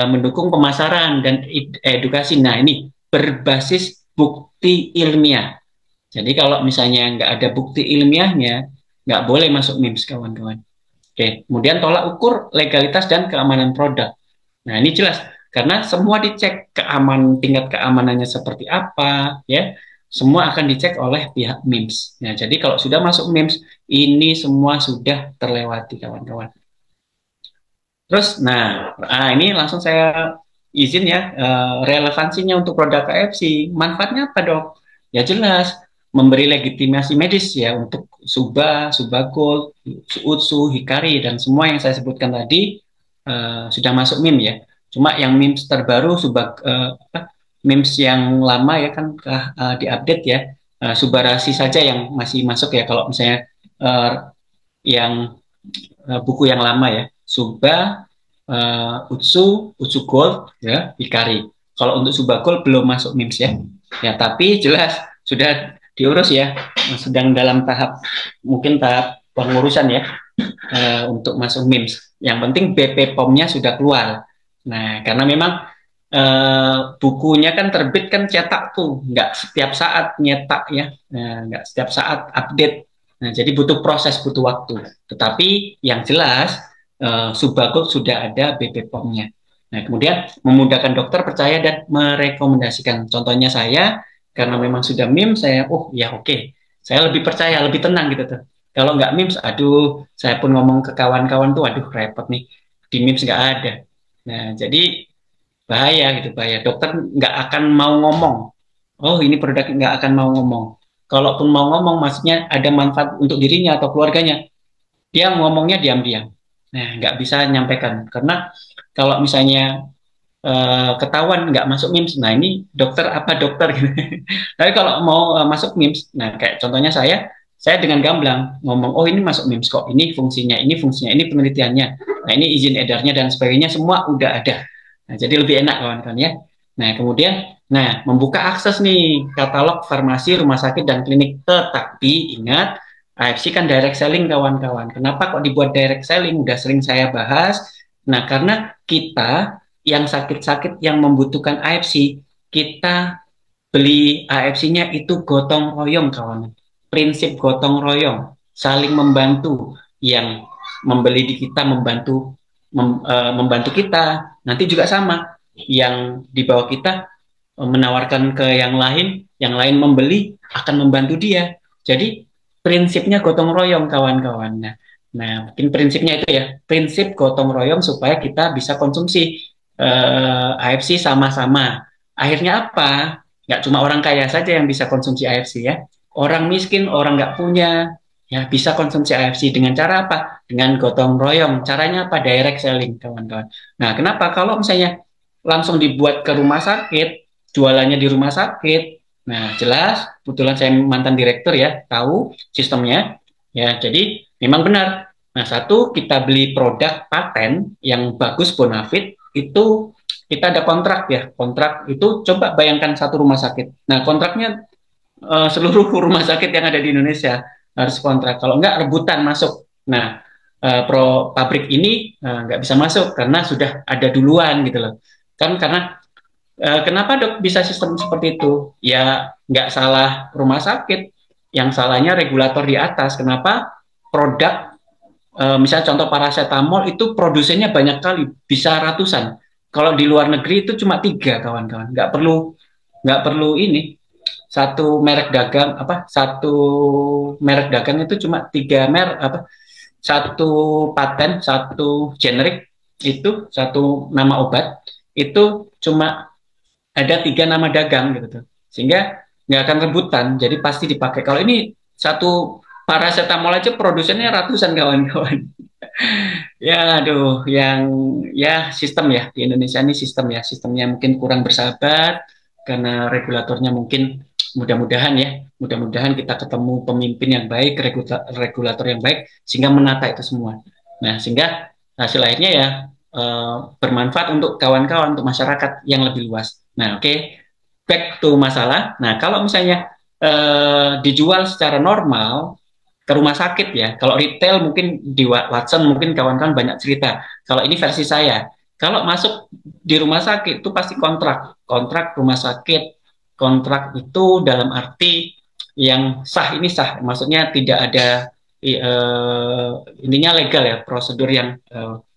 mendukung pemasaran dan edukasi. Nah, ini berbasis bukti ilmiah. Jadi kalau misalnya nggak ada bukti ilmiahnya, nggak boleh masuk MIMS, kawan-kawan. Oke, kemudian tolak ukur legalitas dan keamanan produk. Nah, ini jelas karena semua dicek tingkat keamanannya seperti apa, ya. Semua akan dicek oleh pihak MIMS. Nah, jadi kalau sudah masuk MIMS, ini semua sudah terlewati, kawan-kawan. Terus, ini langsung saya izin ya, relevansinya untuk produk KFC. Manfaatnya apa, dok? Ya jelas, memberi legitimasi medis ya untuk Suba, Suba Gold, Utsu, Hikari, dan semua yang saya sebutkan tadi sudah masuk MIM ya. Cuma yang MIMS terbaru, MIMS yang lama ya kan diupdate ya. Subarasi saja yang masih masuk ya kalau misalnya yang buku yang lama ya. Suba, Utsu, Utsu Gold, ya, Hikari. Kalau untuk Suba Gold belum masuk MIMS ya. Ya, tapi jelas sudah diurus ya. Sedang dalam tahap mungkin tahap pengurusan ya untuk masuk MIMS. Yang penting BP POM-nya sudah keluar. Nah, karena memang bukunya kan terbit kan cetak tuh, nggak setiap saat nyetak ya, nggak setiap saat update. Nah, jadi butuh proses, butuh waktu. Tetapi yang jelas Subagol sudah ada BP POM-nya. Nah, kemudian memudahkan dokter percaya dan merekomendasikan. Contohnya saya, karena memang sudah MIM, saya, oh ya oke, saya lebih percaya, lebih tenang gitu tuh. Kalau nggak MIMS, aduh, saya pun ngomong ke kawan-kawan tuh, aduh repot nih, di MIMS nggak ada. Nah, jadi bahaya gitu, bahaya. Dokter nggak akan mau ngomong. Oh, ini produk nggak akan mau ngomong. Kalaupun mau ngomong, maksudnya ada manfaat untuk dirinya atau keluarganya. Dia ngomongnya diam-diam. Nah, nggak bisa nyampaikan. Karena kalau misalnya ketahuan nggak masuk MIMS, nah ini dokter apa dokter gitu. Tapi kalau mau masuk MIMS, nah kayak contohnya saya dengan gamblang ngomong, oh ini masuk MIMS kok, ini fungsinya, ini penelitiannya, nah ini izin edarnya dan sebagainya semua udah ada. Nah, jadi lebih enak kawan-kawan ya. Nah, kemudian, membuka akses nih katalog farmasi, rumah sakit dan klinik. Tetapi ingat, AFC kan direct selling kawan-kawan. Kenapa kok dibuat direct selling? Udah sering saya bahas. Nah, karena kita yang sakit-sakit yang membutuhkan AFC, kita beli AFC-nya itu gotong royong kawan. Prinsip gotong royong, saling membantu. Yang membeli di kita membantu kita. Nanti juga sama, yang di bawah kita menawarkan ke yang lain membeli akan membantu dia. Jadi prinsipnya gotong royong kawan-kawan. Mungkin prinsipnya itu ya, prinsip gotong royong supaya kita bisa konsumsi AFC sama-sama. Akhirnya apa? Nggak cuma orang kaya saja yang bisa konsumsi AFC ya. Orang miskin, orang nggak punya, ya bisa konsumsi AFC dengan cara apa? Dengan gotong royong. Caranya apa? Direct selling, kawan-kawan. Nah, kenapa? Kalau misalnya langsung dibuat ke rumah sakit, jualannya di rumah sakit, nah jelas, kebetulan saya mantan direktur ya, tahu sistemnya. Ya, jadi memang benar. Nah, satu, kita beli produk paten yang bagus, bonafit, itu kita ada kontrak ya. Kontrak itu coba bayangkan satu rumah sakit. Nah, kontraknya seluruh rumah sakit yang ada di Indonesia harus kontrak. Kalau enggak, rebutan masuk. Nah, pabrik ini nggak bisa masuk karena sudah ada duluan gitu loh. Kan karena kenapa dok bisa sistem seperti itu? Ya nggak salah rumah sakit, yang salahnya regulator di atas. Kenapa produk misalnya contoh paracetamol itu produsennya banyak kali, bisa ratusan. Kalau di luar negeri itu cuma 3 kawan-kawan. Nggak perlu ini satu merek dagang itu cuma 3 merek satu paten, satu generik, itu satu nama obat itu cuma ada 3 nama dagang gitu tuh, sehingga nggak akan rebutan, jadi pasti dipakai. Kalau ini satu paracetamol aja produsennya ratusan kawan-kawan. Ya aduh, yang ya sistem ya di Indonesia ini sistemnya mungkin kurang bersahabat karena regulatornya mungkin, mudah-mudahan kita ketemu pemimpin yang baik, regulator yang baik sehingga menata itu semua. Nah, sehingga hasil akhirnya ya bermanfaat untuk kawan-kawan, untuk masyarakat yang lebih luas. Nah, oke. back to masalah. Nah, kalau misalnya dijual secara normal ke rumah sakit ya, kalau retail mungkin di Watson mungkin kawan-kawan banyak cerita. Kalau ini versi saya, kalau masuk di rumah sakit itu pasti kontrak rumah sakit, kontrak itu dalam arti yang sah, ini sah, maksudnya tidak ada intinya legal ya, prosedur yang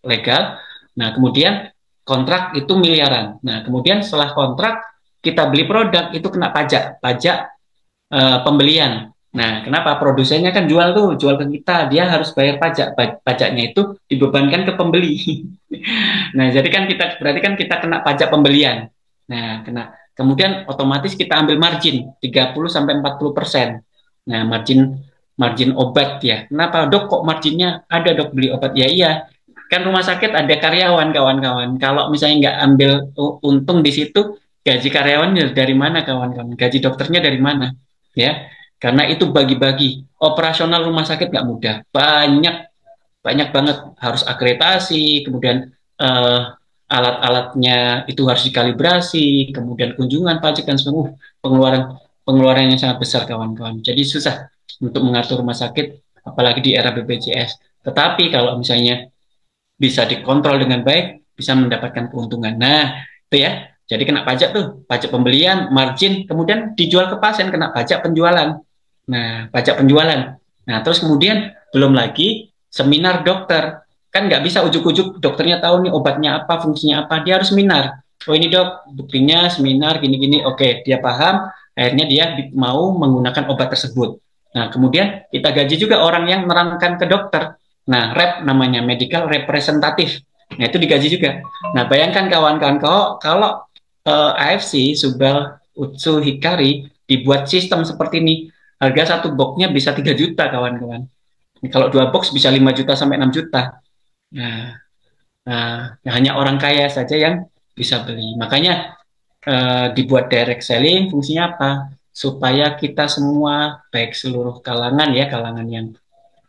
legal. Nah, kemudian kontrak itu miliaran. Nah, kemudian setelah kontrak kita beli produk itu kena pajak pembelian. Nah, kenapa? Produsennya kan jual tuh, jual ke kita, dia harus bayar pajak. Pajaknya itu dibebankan ke pembeli. Nah, jadi kan kita berarti kan kita kena pajak pembelian. Nah, kena. Kemudian otomatis kita ambil margin 30 sampai 40%. Nah, margin margin obat ya. Kenapa, Dok, kok marginnya ada, Dok, beli obat? Ya iya, kan rumah sakit ada karyawan, kawan-kawan. Kalau misalnya nggak ambil untung di situ, gaji karyawan dari mana, kawan-kawan? Gaji dokternya dari mana? Ya, karena itu bagi-bagi. Operasional rumah sakit nggak mudah. Banyak banget, harus akreditasi, kemudian alat-alatnya itu harus dikalibrasi, kemudian kunjungan pajak dan semua pengeluaran pengeluaran yang sangat besar, kawan-kawan. Jadi susah untuk mengatur rumah sakit, apalagi di era BPJS. Tetapi kalau misalnya bisa dikontrol dengan baik, bisa mendapatkan keuntungan. Nah, itu ya. Jadi kena pajak tuh, pajak pembelian, margin, kemudian dijual ke pasien kena pajak penjualan. Nah, pajak penjualan. Nah, terus kemudian belum lagi seminar dokter. Kan nggak bisa ujuk-ujuk dokternya tahu nih obatnya apa, fungsinya apa. Dia harus seminar. Oh ini dok, buktinya seminar gini-gini. Oke, dia paham. Akhirnya dia mau menggunakan obat tersebut. Nah, kemudian kita gaji juga orang yang menerangkan ke dokter. Nah, rep namanya, medical representative. Nah, itu digaji juga. Nah, bayangkan kawan-kawan, kalau AFC, Subal, Utsu, Hikari dibuat sistem seperti ini, harga satu boxnya bisa 3 juta, kawan-kawan. Kalau 2 box bisa 5 juta sampai 6 juta. Nah, hanya orang kaya saja yang bisa beli. Makanya dibuat direct selling, fungsinya apa? Supaya kita semua, baik seluruh kalangan ya, kalangan yang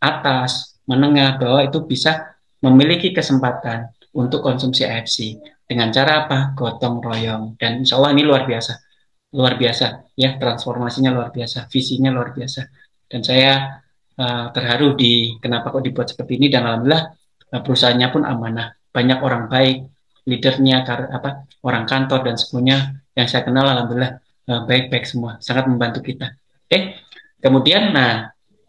atas, menengah, bawah itu bisa memiliki kesempatan untuk konsumsi AFC dengan cara apa? Gotong royong. Dan insya Allah ini luar biasa ya, transformasinya luar biasa, visinya luar biasa. Dan saya terharu di kenapa kok dibuat seperti ini, dan alhamdulillah perusahaannya pun amanah, banyak orang baik, leadernya orang kantor dan semuanya yang saya kenal alhamdulillah baik-baik semua, sangat membantu kita. Kemudian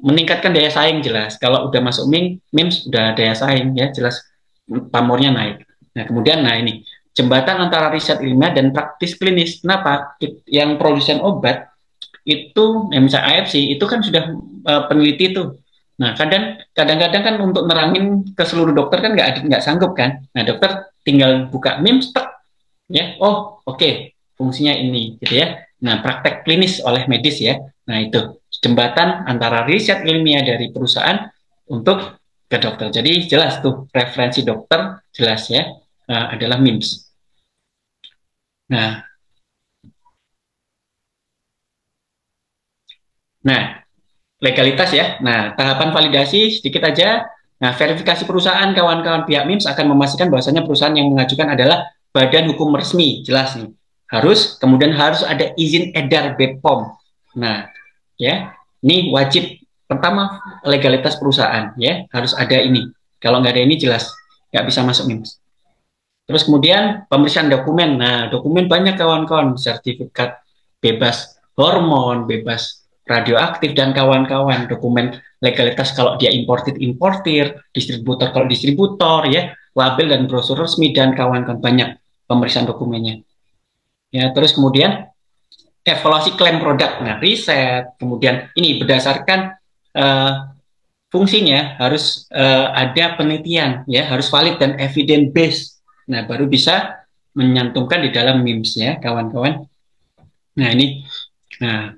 meningkatkan daya saing, jelas kalau udah masuk MIMS udah daya saing ya, jelas pamornya naik. Nah kemudian ini jembatan antara riset ilmiah dan praktis klinis. Kenapa? Yang produsen obat itu misalnya AFC itu kan sudah peneliti tuh. Nah kadang-kadang kan untuk nerangin ke seluruh dokter kan nggak sanggup kan. Nah dokter tinggal buka MIMS ya, oh oke, fungsinya ini gitu ya. Nah praktek klinis oleh medis ya. Nah itu jembatan antara riset ilmiah dari perusahaan untuk ke dokter. Jadi jelas tuh referensi dokter jelas ya, adalah MIMS. Nah, legalitas ya. Nah, tahapan validasi sedikit aja. Nah, verifikasi perusahaan, kawan-kawan, pihak MIMS akan memastikan bahwasanya perusahaan yang mengajukan adalah badan hukum resmi, jelas nih. Kemudian harus ada izin edar BPOM. Nah, ya, ini wajib. Pertama, legalitas perusahaan, ya, harus ada ini. Kalau nggak ada ini, jelas nggak bisa masuk MIMS. Terus kemudian pemeriksaan dokumen. Nah, dokumen banyak, kawan-kawan, sertifikat bebas hormon, bebas radioaktif dan kawan-kawan. Dokumen legalitas kalau dia importir, distributor kalau distributor, ya, label dan brosur resmi dan kawan-kawan, banyak pemeriksaan dokumennya. Ya, terus kemudian evaluasi klaim produk. Nah, riset, kemudian ini berdasarkan fungsinya harus ada penelitian, ya, harus valid dan evidence based. Nah, baru bisa menyantumkan di dalam MIMS ya, kawan-kawan. Nah, ini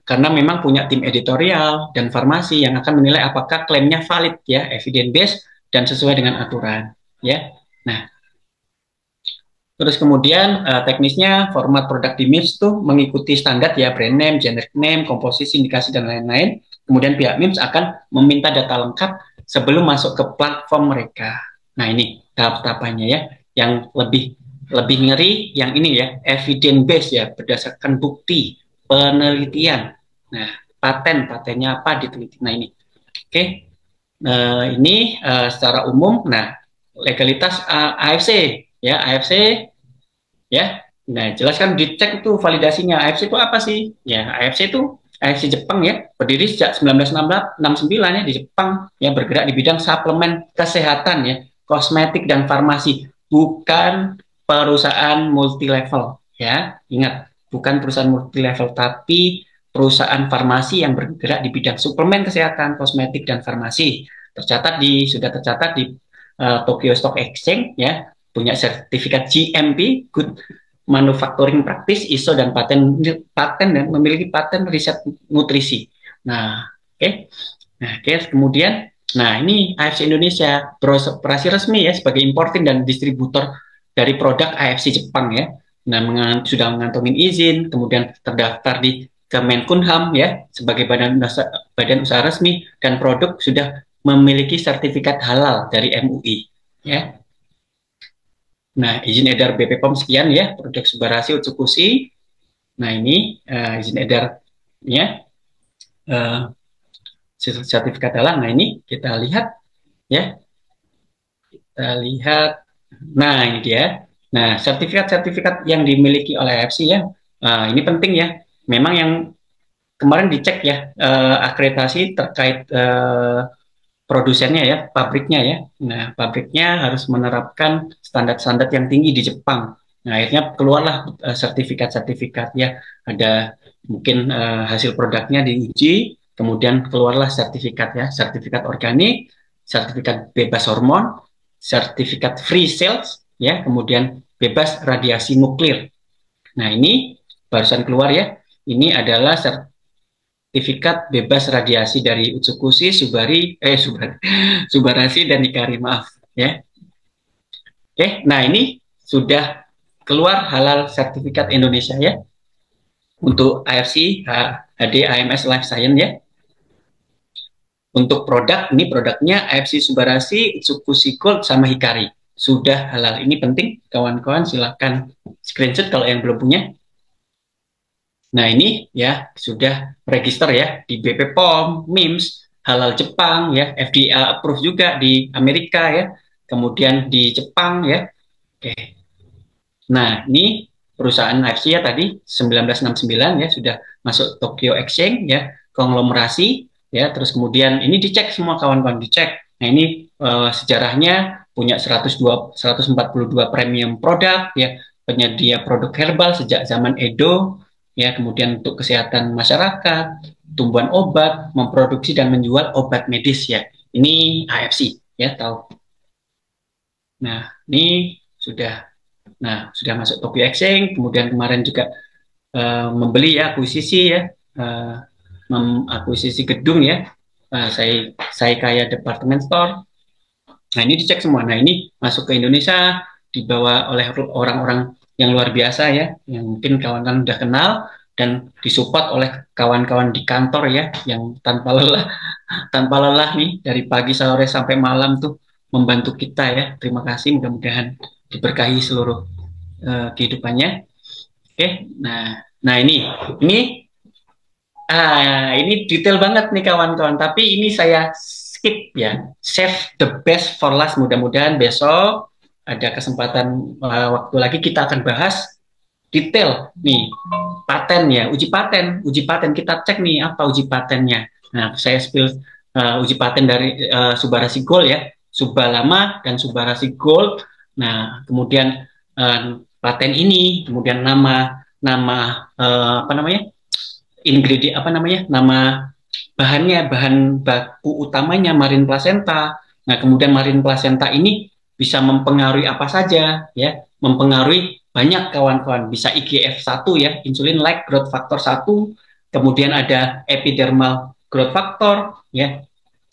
karena memang punya tim editorial dan farmasi yang akan menilai apakah klaimnya valid ya, evidence based dan sesuai dengan aturan ya. Nah, terus kemudian teknisnya format produk di MIMS itu mengikuti standar ya, brand name, generic name, komposisi, indikasi dan lain-lain. Kemudian pihak MIMS akan meminta data lengkap sebelum masuk ke platform mereka. Nah, ini tahap-tahapannya ya, yang lebih lebih ngeri yang ini ya, evidence base ya, berdasarkan bukti, penelitian. Nah, patennya apa diteliti. Nah ini, oke, ini secara umum. Nah, legalitas AFC ya, AFC ya. Nah, jelaskan dicek itu validasinya. AFC itu apa sih? Ya, AFC itu AFC Jepang ya, berdiri sejak 1969 ya di Jepang ya, bergerak di bidang suplemen kesehatan ya, kosmetik dan farmasi, bukan perusahaan multi level ya. Ingat, bukan perusahaan multi level tapi perusahaan farmasi yang bergerak di bidang suplemen kesehatan, kosmetik dan farmasi. Sudah tercatat di Tokyo Stock Exchange ya, punya sertifikat GMP, Good Manufacturing Practice, ISO dan paten dan memiliki paten riset nutrisi. Nah, oke. Nah, kemudian ini AFC Indonesia beroperasi resmi ya sebagai importer dan distributor dari produk AFC Jepang ya. Nah, sudah mengantongin izin, kemudian terdaftar di Kemenkumham ya sebagai badan usaha resmi, dan produk sudah memiliki sertifikat halal dari MUI ya. Nah, izin edar BP POM sekian ya, produk Subarasi Utsukushi. Nah, ini izin edarnya, sertifikat halal. Nah, ini kita lihat ya. Kita lihat. Nah, ini dia. Nah, sertifikat-sertifikat yang dimiliki oleh AFC ya. Ini penting ya. Memang yang kemarin dicek ya, akreditasi terkait produsennya ya, pabriknya ya. Nah, pabriknya harus menerapkan standar-standar yang tinggi di Jepang. Nah, akhirnya keluarlah sertifikat-sertifikat ya. Ada mungkin hasil produknya diuji, kemudian keluarlah sertifikat ya, sertifikat organik, sertifikat bebas hormon, sertifikat free cells ya, kemudian bebas radiasi nuklir. Nah, ini barusan keluar ya. Ini adalah sertifikat bebas radiasi dari Utsukushi, Subarasi dan Hikari, maaf ya. Oke, nah ini sudah keluar halal sertifikat Indonesia ya untuk AFC, HD, AMS Life Science ya. Untuk produk, ini produknya AFC Subarasi, Utsukushi Gold sama Hikari sudah halal. Ini penting kawan-kawan, silahkan screenshot kalau yang belum punya. Nah, ini ya sudah register ya di BP POM, MIMS, halal Jepang ya, FDA approve juga di Amerika ya, kemudian di Jepang ya. Oke. Nah, ini perusahaan AFC ya tadi 1969 ya sudah masuk Tokyo Exchange ya, konglomerasi ya, terus kemudian ini dicek semua kawan-kawan, dicek. Nah, ini sejarahnya punya 142 premium produk ya, penyedia produk herbal sejak zaman Edo ya, kemudian untuk kesehatan masyarakat, tumbuhan obat, memproduksi dan menjual obat medis ya. Ini AFC ya, tahu. Nah, ini sudah masuk Tokyo Exchange, kemudian kemarin juga membeli ya, akuisisi ya, akuisisi gedung ya, saya kaya department store. Nah, ini dicek semua. Nah, ini masuk ke Indonesia dibawa oleh orang-orang yang luar biasa ya, yang mungkin kawan-kawan udah kenal, dan disupport oleh kawan-kawan di kantor ya, yang tanpa lelah nih dari pagi sore sampai malam tuh membantu kita ya. Terima kasih, mudah-mudahan diberkahi seluruh kehidupannya. Oke, nah ini detail banget nih kawan-kawan, tapi ini saya skip ya, save the best for last. Mudah-mudahan besok ada kesempatan waktu lagi kita akan bahas detail nih paten ya, uji paten kita cek nih apa uji patennya. Nah, saya spill uji paten dari Subarasi Gold ya, Subalama dan Subarasi Gold. Nah, kemudian paten ini, kemudian nama apa namanya, ingredient apa namanya, nama bahannya, bahan baku utamanya marin placenta. Nah, kemudian marin placenta ini bisa mempengaruhi apa saja ya, mempengaruhi banyak kawan-kawan, bisa IGF-1 ya, insulin like growth factor 1, kemudian ada epidermal growth factor ya.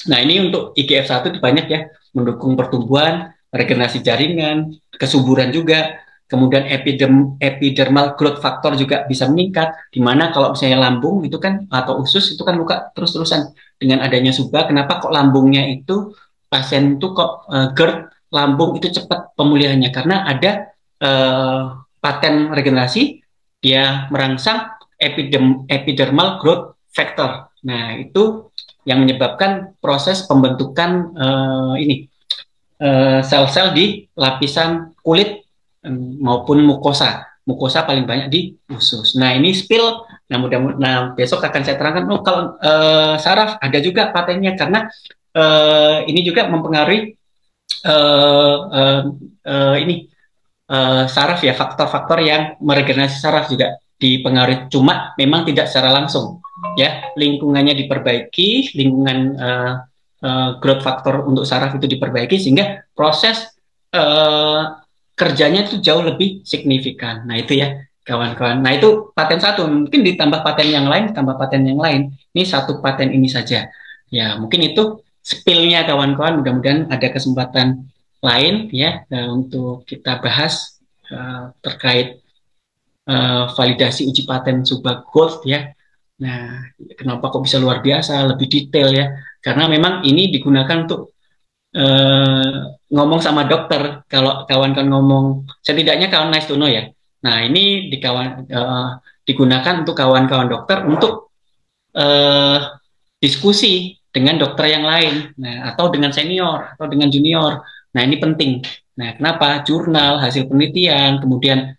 Nah, ini untuk IGF-1 itu banyak ya, mendukung pertumbuhan, regenerasi jaringan, kesuburan juga. Kemudian epidermal growth factor juga bisa meningkat, dimana kalau misalnya lambung itu kan, atau usus itu kan luka terus-terusan. Dengan adanya Suba, kenapa kok lambungnya itu, pasien itu kok GERD, lambung itu cepat pemulihannya, karena ada eh, paten regenerasi, dia merangsang epidermal growth factor. Nah, itu yang menyebabkan proses pembentukan sel-sel di lapisan kulit maupun mukosa. Mukosa paling banyak di usus. Nah, ini spill. Nah, mudah-mudahan besok akan saya terangkan. Oh, kalau saraf ada juga patennya karena ini juga mempengaruhi uh, uh, ini saraf ya, faktor-faktor yang meregenerasi saraf juga dipengaruhi, cuma memang tidak secara langsung ya, lingkungannya diperbaiki, lingkungan growth factor untuk saraf itu diperbaiki sehingga proses uh, kerjanya itu jauh lebih signifikan. Nah itu ya kawan-kawan. Nah itu paten satu, mungkin ditambah paten yang lain, tambah paten yang lain. Ini satu paten ini saja. Ya mungkin itu spillnya kawan-kawan. Mudah-mudahan ada kesempatan lain ya untuk kita bahas terkait validasi uji paten Subag Gold ya. Nah, kenapa kok bisa luar biasa, lebih detail ya? Karena memang ini digunakan untuk uh, ngomong sama dokter. Kalau kawan-kawan ngomong, setidaknya kawan nice to know ya. Nah, ini digunakan untuk kawan-kawan dokter untuk diskusi dengan dokter yang lain, nah, atau dengan senior, atau dengan junior. Nah, ini penting. Nah, kenapa? Jurnal, hasil penelitian, kemudian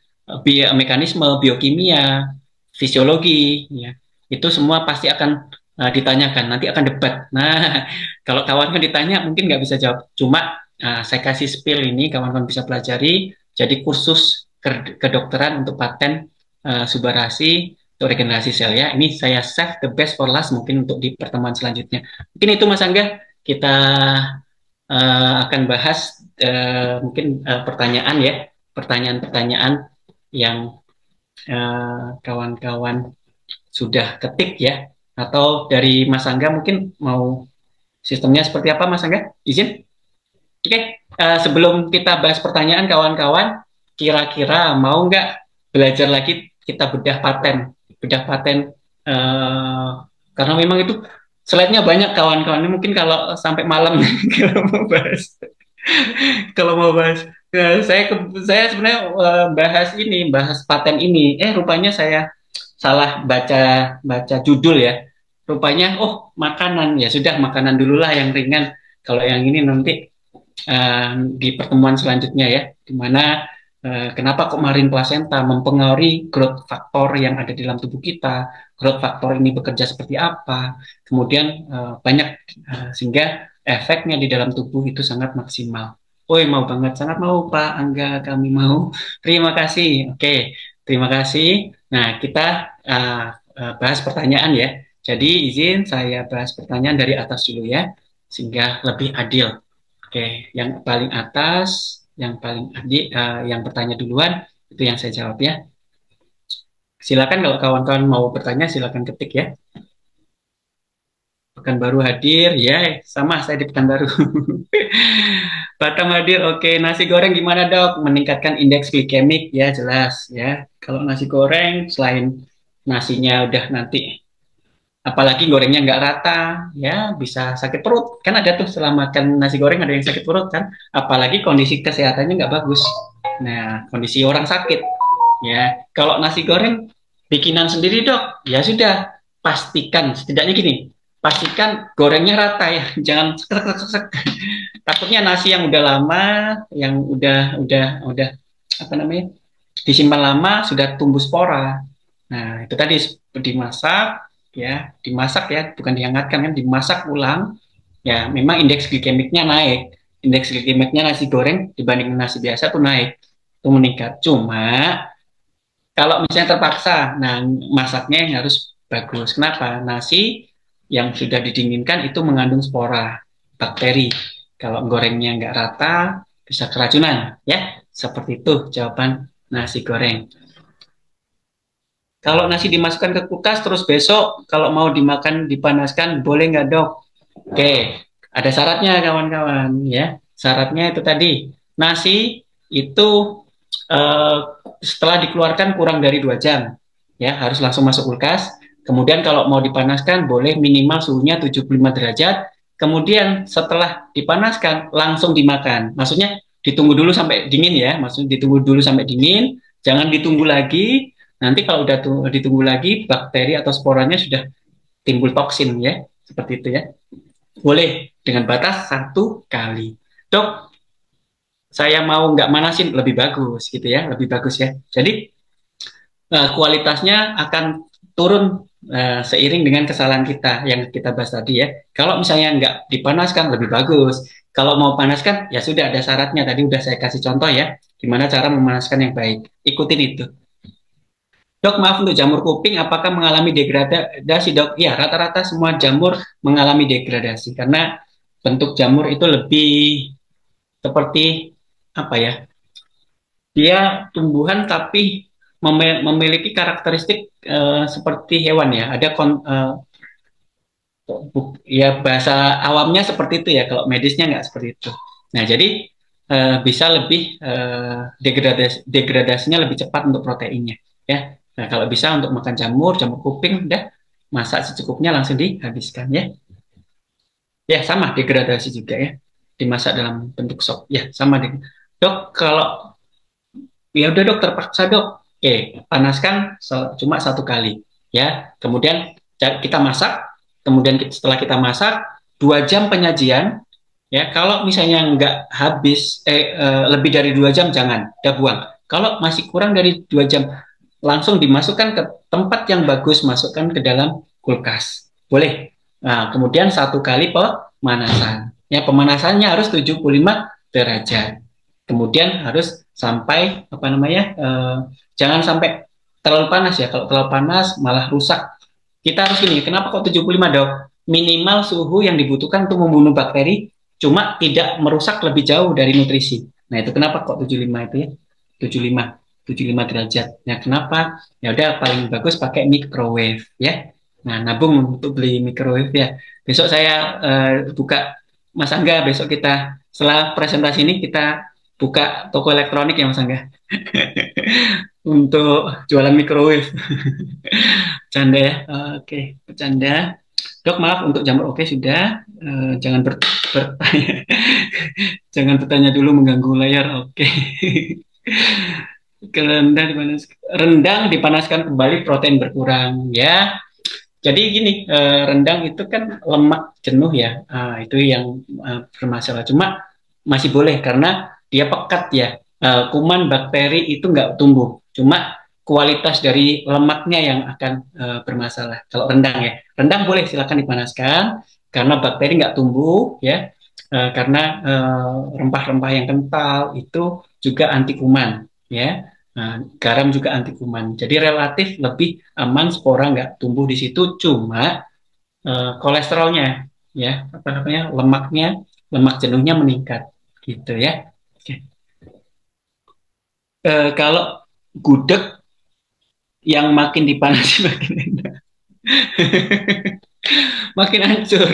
mekanisme, biokimia, fisiologi, ya, itu semua pasti akan ditanyakan. Nanti akan debat. Nah, kalau kawan-kawan ditanya, mungkin nggak bisa jawab. Cuma saya kasih spill ini, kawan-kawan bisa pelajari. Jadi kursus kedokteran untuk paten subarasi untuk regenerasi sel ya. Ini saya save the best for last mungkin untuk di pertemuan selanjutnya. Mungkin itu Mas Angga, kita akan bahas mungkin pertanyaan ya, pertanyaan-pertanyaan yang kawan-kawan sudah ketik ya, atau dari Mas Angga mungkin mau sistemnya seperti apa Mas Angga? Izin? Oke, sebelum kita bahas pertanyaan kawan-kawan, kira-kira mau nggak belajar lagi kita bedah paten karena memang itu slide-nya banyak kawan-kawan. Mungkin kalau sampai malam kalau mau bahas, kalau mau bahas, saya sebenarnya bahas paten ini. Rupanya saya salah baca baca judul ya. Rupanya makanan ya sudah makanan dululah yang ringan. Kalau yang ini nanti di pertemuan selanjutnya ya, di mana kenapa kok marine placenta mempengaruhi growth factor yang ada di dalam tubuh kita, growth factor ini bekerja seperti apa, kemudian banyak sehingga efeknya di dalam tubuh itu sangat maksimal. Woi, mau banget, sangat mau Pak Angga, kami mau. Terima kasih. Oke, terima kasih. Nah, kita bahas pertanyaan ya. Jadi izin saya bahas pertanyaan dari atas dulu ya, sehingga lebih adil. Oke, yang paling atas, yang bertanya duluan itu yang saya jawab ya. Silakan kalau kawan-kawan mau bertanya, silakan ketik ya. Pekanbaru hadir, ya sama saya di Pekanbaru. Batam hadir, oke. Nasi goreng gimana dok? Meningkatkan indeks glikemik ya jelas ya. Kalau nasi goreng selain nasinya udah nanti apalagi gorengnya nggak rata ya bisa sakit perut kan ada tuh setelah makan nasi goreng ada yang sakit perut kan apalagi kondisi kesehatannya nggak bagus. Nah kondisi orang sakit ya kalau nasi goreng bikinan sendiri dok ya sudah pastikan setidaknya gini pastikan gorengnya rata ya jangan sek, sek, sek. Takutnya nasi yang udah lama yang udah apa namanya disimpan lama sudah tumbuh spora. Nah itu tadi dimasak ya dimasak ya bukan dihangatkan kan dimasak ulang ya memang indeks glikemiknya naik indeks glikemiknya nasi goreng dibanding nasi biasa tuh naik itu meningkat cuma kalau misalnya terpaksa nah masaknya yang harus bagus kenapa nasi yang sudah didinginkan itu mengandung spora bakteri kalau gorengnya nggak rata bisa keracunan ya seperti itu jawaban nasi goreng. Kalau nasi dimasukkan ke kulkas terus besok kalau mau dimakan dipanaskan boleh nggak dok? Oke, ada syaratnya kawan-kawan ya. Syaratnya itu tadi nasi itu eh, setelah dikeluarkan kurang dari 2 jam ya harus langsung masuk kulkas. Kemudian kalau mau dipanaskan boleh minimal suhunya 75 derajat. Kemudian setelah dipanaskan langsung dimakan. Maksudnya ditunggu dulu sampai dingin ya, maksudnya ditunggu dulu sampai dingin, jangan ditunggu lagi. Nanti kalau udah ditunggu lagi, bakteri atau sporanya sudah timbul toksin ya, seperti itu ya. Boleh dengan batas 1 kali. Dok, saya mau nggak manasin lebih bagus gitu ya, lebih bagus ya. Jadi kualitasnya akan turun seiring dengan kesalahan kita yang kita bahas tadi ya. Kalau misalnya nggak dipanaskan lebih bagus. Kalau mau panaskan ya sudah ada syaratnya. Tadi udah saya kasih contoh ya, gimana cara memanaskan yang baik. Ikutin itu. Dok, maaf untuk jamur kuping, apakah mengalami degradasi, dok? Ya, rata-rata semua jamur mengalami degradasi karena bentuk jamur itu lebih seperti apa ya? Dia tumbuhan tapi memiliki karakteristik seperti hewan ya. Ada ya bahasa awamnya seperti itu ya. Kalau medisnya nggak seperti itu. Nah, jadi bisa lebih degradasinya lebih cepat untuk proteinnya ya. Nah, kalau bisa untuk makan jamur, jamur kuping udah masak secukupnya langsung dihabiskan ya. Ya, sama degradasi juga ya. Dimasak dalam bentuk sop. Ya, sama deh. Dok, kalau ya udah dok terpaksa dok. Oke, panaskan cuma 1 kali ya. Kemudian kita masak. Kemudian setelah kita masak 2 jam penyajian ya. Kalau misalnya nggak habis lebih dari 2 jam jangan, udah buang. Kalau masih kurang dari 2 jam langsung dimasukkan ke tempat yang bagus, masukkan ke dalam kulkas. Boleh. Nah, kemudian 1 kali pemanasan. Ya, pemanasannya harus 75 derajat. Kemudian harus sampai apa namanya? Jangan sampai terlalu panas ya. Kalau terlalu panas malah rusak. Kita harus ini. Kenapa kok 75, dok? Minimal suhu yang dibutuhkan untuk membunuh bakteri cuma tidak merusak lebih jauh dari nutrisi. Nah, itu kenapa kok 75 itu ya? 75 75 derajat. Nah, kenapa? Ya udah paling bagus pakai microwave ya. Nah, nabung untuk beli microwave ya. Besok saya buka Mas Angga, besok kita setelah presentasi ini kita buka toko elektronik ya Mas Angga untuk jualan microwave. Bercanda ya. Oke, bercanda. Dok, maaf untuk jamur oke sudah. Jangan bertanya. Jangan bertanya dulu mengganggu layar. Oke. Rendang dipanaskan kembali protein berkurang ya. Jadi gini, rendang itu kan lemak jenuh ya. Itu yang bermasalah. Cuma masih boleh karena dia pekat ya. Kuman bakteri itu nggak tumbuh. Cuma kualitas dari lemaknya yang akan bermasalah. Kalau rendang ya, rendang boleh silakan dipanaskan karena bakteri nggak tumbuh ya. Karena rempah-rempah yang kental itu juga anti kuman ya. Nah, garam juga anti kuman. Jadi relatif lebih aman spora nggak tumbuh di situ. Cuma kolesterolnya ya, apa namanya, lemak jenuhnya meningkat gitu ya. Oke. Kalau gudeg yang makin dipanasi makin enak. Makin hancur.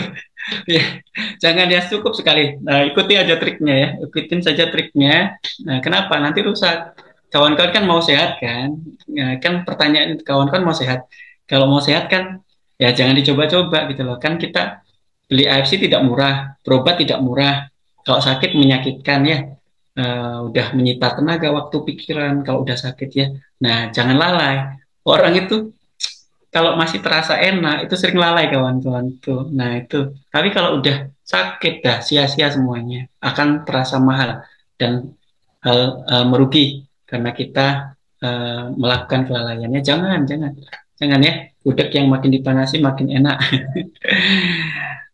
Ya, jangan ya cukup sekali. Nah, ikuti aja triknya ya. Ikutin saja triknya. Nah, kenapa? Nanti rusak. Kawan-kawan kan mau sehat kan? Ya, kan pertanyaan itu kawan-kawan mau sehat. Kalau mau sehat kan ya jangan dicoba-coba gitu loh. Kan kita beli AFC tidak murah, berobat tidak murah. Kalau sakit menyakitkan ya. Udah menyita tenaga, waktu, pikiran kalau udah sakit ya. Nah, jangan lalai. Orang itu kalau masih terasa enak itu sering lalai kawan-kawan tuh. Nah itu. Tapi kalau udah sakit dah sia-sia semuanya. Akan terasa mahal dan merugi karena kita melakukan kelalaiannya. Jangan ya. Gudeg yang makin dipanasi makin enak.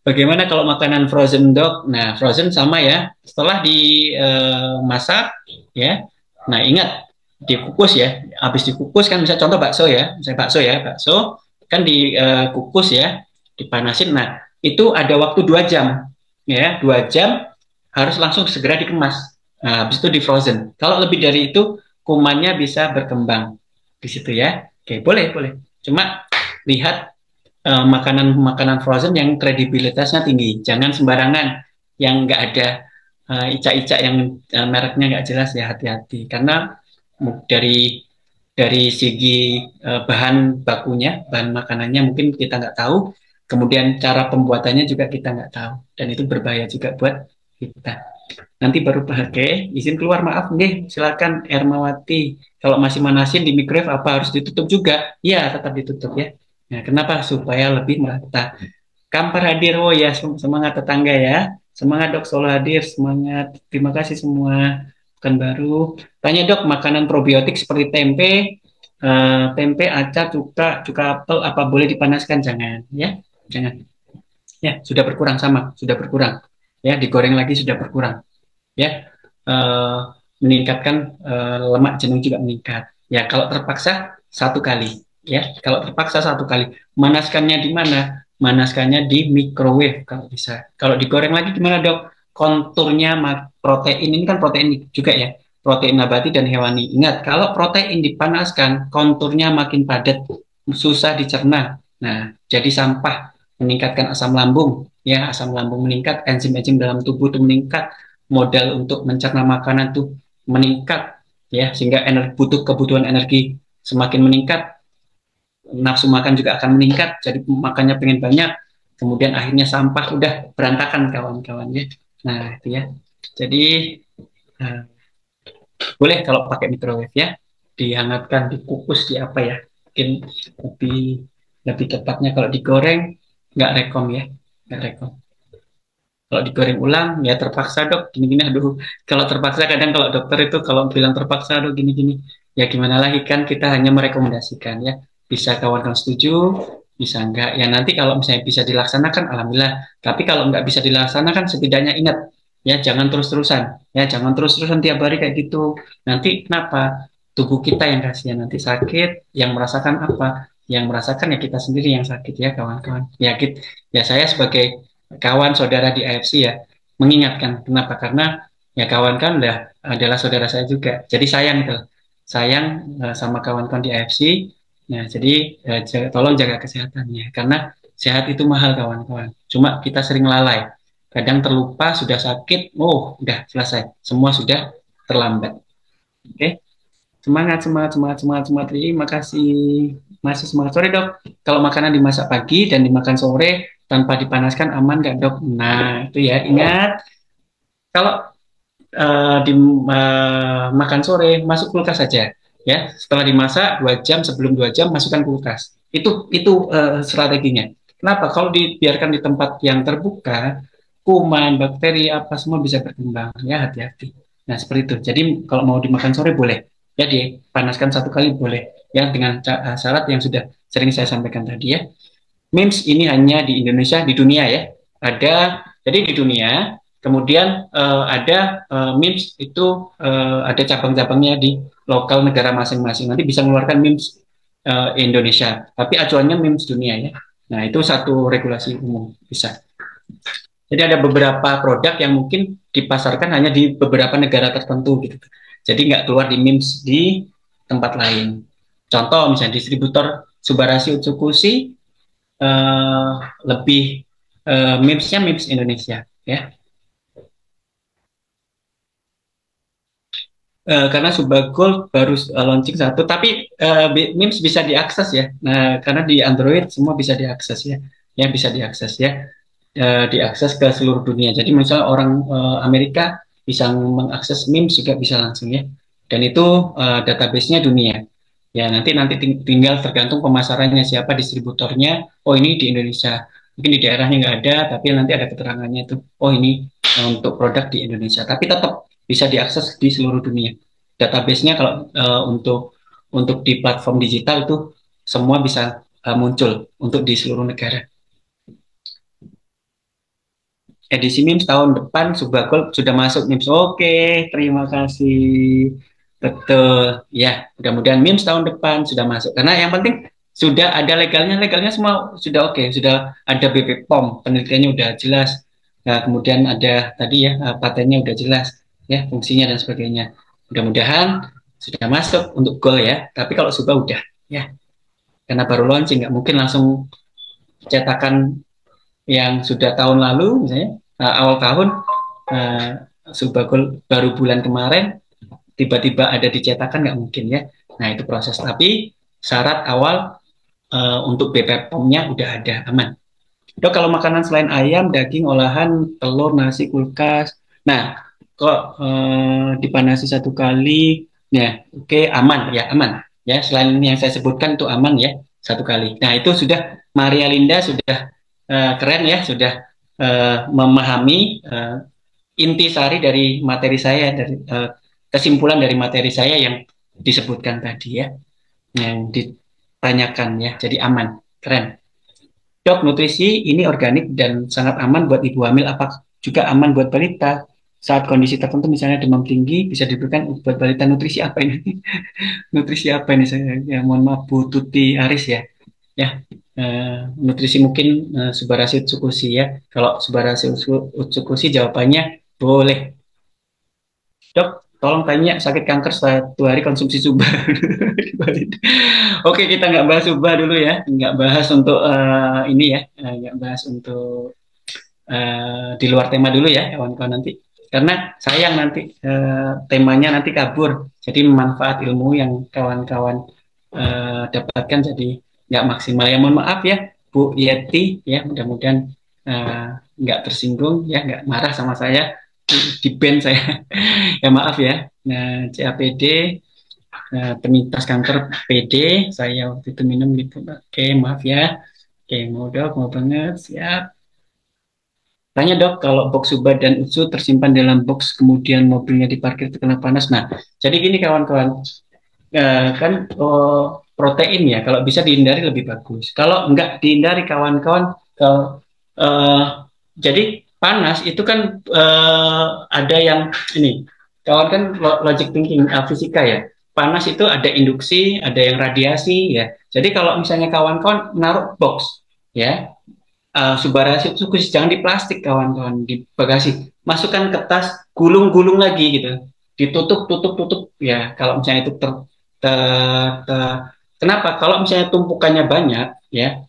Bagaimana kalau makanan frozen dok? Nah frozen sama ya. Setelah dimasak ya. Nah ingat dikukus ya. Habis dikukus kan bisa contoh bakso ya. Misalnya bakso kan dikukus ya, dipanasin. Nah itu ada waktu 2 jam ya, 2 jam harus langsung segera dikemas. Nah, habis itu di frozen. Kalau lebih dari itu kumannya bisa berkembang di situ ya. Oke boleh boleh. Cuma lihat makanan-makanan frozen yang kredibilitasnya tinggi. Jangan sembarangan yang nggak ada ica-ica yang mereknya nggak jelas ya, hati-hati. Karena dari segi bahan bakunya, bahan makanannya mungkin kita nggak tahu. Kemudian cara pembuatannya juga kita nggak tahu. Dan itu berbahaya juga buat kita. Nanti baru pakai. Izin keluar, maaf nggih. Silakan Ermawati. Kalau masih manasin di microwave apa harus ditutup juga? Iya, tetap ditutup ya. Nah, kenapa? Supaya lebih merata. Kampar hadir, oh ya, semangat tetangga ya. Semangat Dok Solo hadir, semangat. Terima kasih semua. Bukan baru. Tanya Dok, makanan probiotik seperti tempe, tempe, acar, cuka, cuka apel, apa boleh dipanaskan? Jangan, ya, jangan. Ya, sudah berkurang sama, sudah berkurang. Ya, digoreng lagi sudah berkurang. Ya, eh, meningkatkan lemak jenuh juga meningkat. Ya, kalau terpaksa satu kali. Ya, kalau terpaksa satu kali. Manaskannya di mana? Manaskannya di microwave kalau bisa. Kalau digoreng lagi gimana dok? Konturnya protein ini kan protein juga ya, protein nabati dan hewani. Ingat, kalau protein dipanaskan, konturnya makin padat, susah dicerna. Nah, jadi sampah, meningkatkan asam lambung. Ya, asam lambung meningkat, enzim-enzim dalam tubuh itu meningkat, modal untuk mencerna makanan tuh meningkat ya, sehingga butuh kebutuhan energi semakin meningkat, nafsu makan juga akan meningkat, jadi makannya pengen banyak, kemudian akhirnya sampah udah berantakan kawan-kawan ya. Nah itu ya, jadi uh, boleh kalau pakai microwave ya, dihangatkan, dikukus, di apa ya, mungkin lebih lebih tepatnya kalau digoreng nggak rekom ya, nggak rekom. Kalau digoreng ulang ya terpaksa dok gini-gini, aduh kalau terpaksa kadang kalau dokter itu kalau bilang terpaksa dok gini-gini ya gimana lagi, kan kita hanya merekomendasikan ya, bisa kawan-kawan setuju bisa enggak ya, nanti kalau misalnya bisa dilaksanakan alhamdulillah, tapi kalau nggak bisa dilaksanakan setidaknya ingat ya, jangan terus-terusan ya, jangan terus-terusan tiap hari kayak gitu, nanti kenapa, tubuh kita yang kasihan nanti sakit, yang merasakan apa, yang merasakan ya kita sendiri yang sakit ya kawan-kawan ya, ya saya sebagai kawan saudara di AFC ya mengingatkan, kenapa, karena ya kawan kan adalah saudara saya juga, jadi sayang gitu, sayang sama kawan-kawan di AFC. Nah jadi tolong jaga kesehatannya, karena sehat itu mahal kawan-kawan, cuma kita sering lalai, kadang terlupa, sudah sakit oh udah selesai semua, sudah terlambat. Oke, semangat semangat semangat semangat semangat, terima kasih, masih semangat. Sore dok, kalau makanan dimasak pagi dan dimakan sore tanpa dipanaskan aman nggak dok? Nah itu ya, ingat kalau makan sore masuk kulkas saja ya, setelah dimasak 2 jam, sebelum 2 jam masukkan kulkas, itu strateginya. Kenapa? Kalau dibiarkan di tempat yang terbuka, kuman, bakteri apa semua bisa berkembang ya, hati-hati. Nah seperti itu, jadi kalau mau dimakan sore boleh ya, dipanaskan satu kali boleh ya, dengan syarat yang sudah sering saya sampaikan tadi ya. Memes ini hanya di Indonesia, di dunia ya. Ada, jadi di dunia, kemudian ada memes itu ada cabang-cabangnya di lokal negara masing-masing. Nanti bisa mengeluarkan memes Indonesia, tapi acuannya memes dunia ya. Nah itu satu regulasi umum bisa. Jadi ada beberapa produk yang mungkin dipasarkan hanya di beberapa negara tertentu gitu. Jadi nggak keluar di memes di tempat lain. Contoh misalnya distributor Subarashi Utsukushi uh, lebih memesnya memes Indonesia ya. Karena Subagol baru launching satu, tapi memes bisa diakses ya. Nah, karena di Android semua bisa diakses ya, ya bisa diakses ya, diakses ke seluruh dunia. Jadi misalnya orang Amerika bisa mengakses memes juga bisa langsung ya. Dan itu database-nya dunia. Ya nanti nanti tinggal tergantung pemasarannya, siapa distributornya. Oh ini di Indonesia, mungkin di daerahnya nggak ada, tapi nanti ada keterangannya itu. Oh ini untuk produk di Indonesia, tapi tetap bisa diakses di seluruh dunia. Database-nya kalau untuk di platform digital itu semua bisa muncul untuk di seluruh negara. Edisi MIMS tahun depan Subagol sudah masuk MIMS. Oke, terima kasih. Betul. Ya, mudah-mudahan MIMS tahun depan sudah masuk. Karena yang penting sudah ada legalnya, legalnya semua sudah oke, sudah ada BPOM, penelitiannya udah jelas. Nah, kemudian ada tadi ya patennya udah jelas, ya fungsinya dan sebagainya. Mudah-mudahan sudah masuk untuk Gol ya. Tapi kalau Subah udah, ya karena baru launching nggak mungkin langsung cetakan yang sudah tahun lalu misalnya awal tahun uh, Subagol baru bulan kemarin tiba-tiba ada dicetakan nggak mungkin ya. Nah itu proses, tapi syarat awal untuk BPOM-nya udah ada, aman. Dok kalau makanan selain ayam, daging olahan, telur, nasi, kulkas. Nah kok dipanasi 1 kali, ya oke aman ya aman ya. Selain yang saya sebutkan itu aman ya 1 kali. Nah itu sudah Maria Linda sudah keren ya, sudah memahami intisari dari materi saya, dari kesimpulan dari materi saya yang disebutkan tadi ya, yang ditanyakan ya. Jadi aman, keren. Dok, nutrisi ini organik dan sangat aman buat ibu hamil. Apa juga aman buat balita? Saat kondisi tertentu, misalnya demam tinggi, bisa diberikan buat balita. Nutrisi apa ini? Nutrisi apa ini? Saya, ya, mohon maaf, Bu Tuti Aris ya. Ya, nutrisi mungkin Subarashi Utsukushi ya. Kalau Subarashi Utsukushi jawabannya boleh. Dok, tolong tanya sakit kanker 1 hari konsumsi subah. Oke, kita nggak bahas subah dulu ya, nggak bahas untuk ini ya, nggak bahas untuk di luar tema dulu ya, kawan-kawan nanti. Karena sayang nanti temanya nanti kabur, jadi manfaat ilmu yang kawan-kawan dapatkan jadi nggak maksimal. Ya mohon maaf ya, Bu Yeti ya, mudah-mudahan eh, nggak tersinggung ya, nggak marah sama saya di band saya. Ya maaf ya. Nah, CAPD penyintas kanker PD, saya waktu itu minum gitu. Oke, maaf ya. Oke, mau dok, mau banget, siap. Tanya dok, kalau box Subah dan Utsu tersimpan dalam box, kemudian mobilnya diparkir terkena panas. Nah, jadi gini kawan-kawan, kan protein ya, kalau bisa dihindari lebih bagus. Kalau enggak dihindari kawan-kawan, kalau eh, jadi panas itu kan ada yang ini, kawan kan logic thinking fisika ya. Panas itu ada induksi, ada yang radiasi ya. Jadi kalau misalnya kawan-kawan naruh box ya, Subarashi itu jangan di plastik kawan-kawan, di bagasi. Masukkan ke tas, gulung-gulung lagi gitu. Ditutup, tutup, tutup ya. Kalau misalnya itu kenapa? Kalau misalnya tumpukannya banyak ya,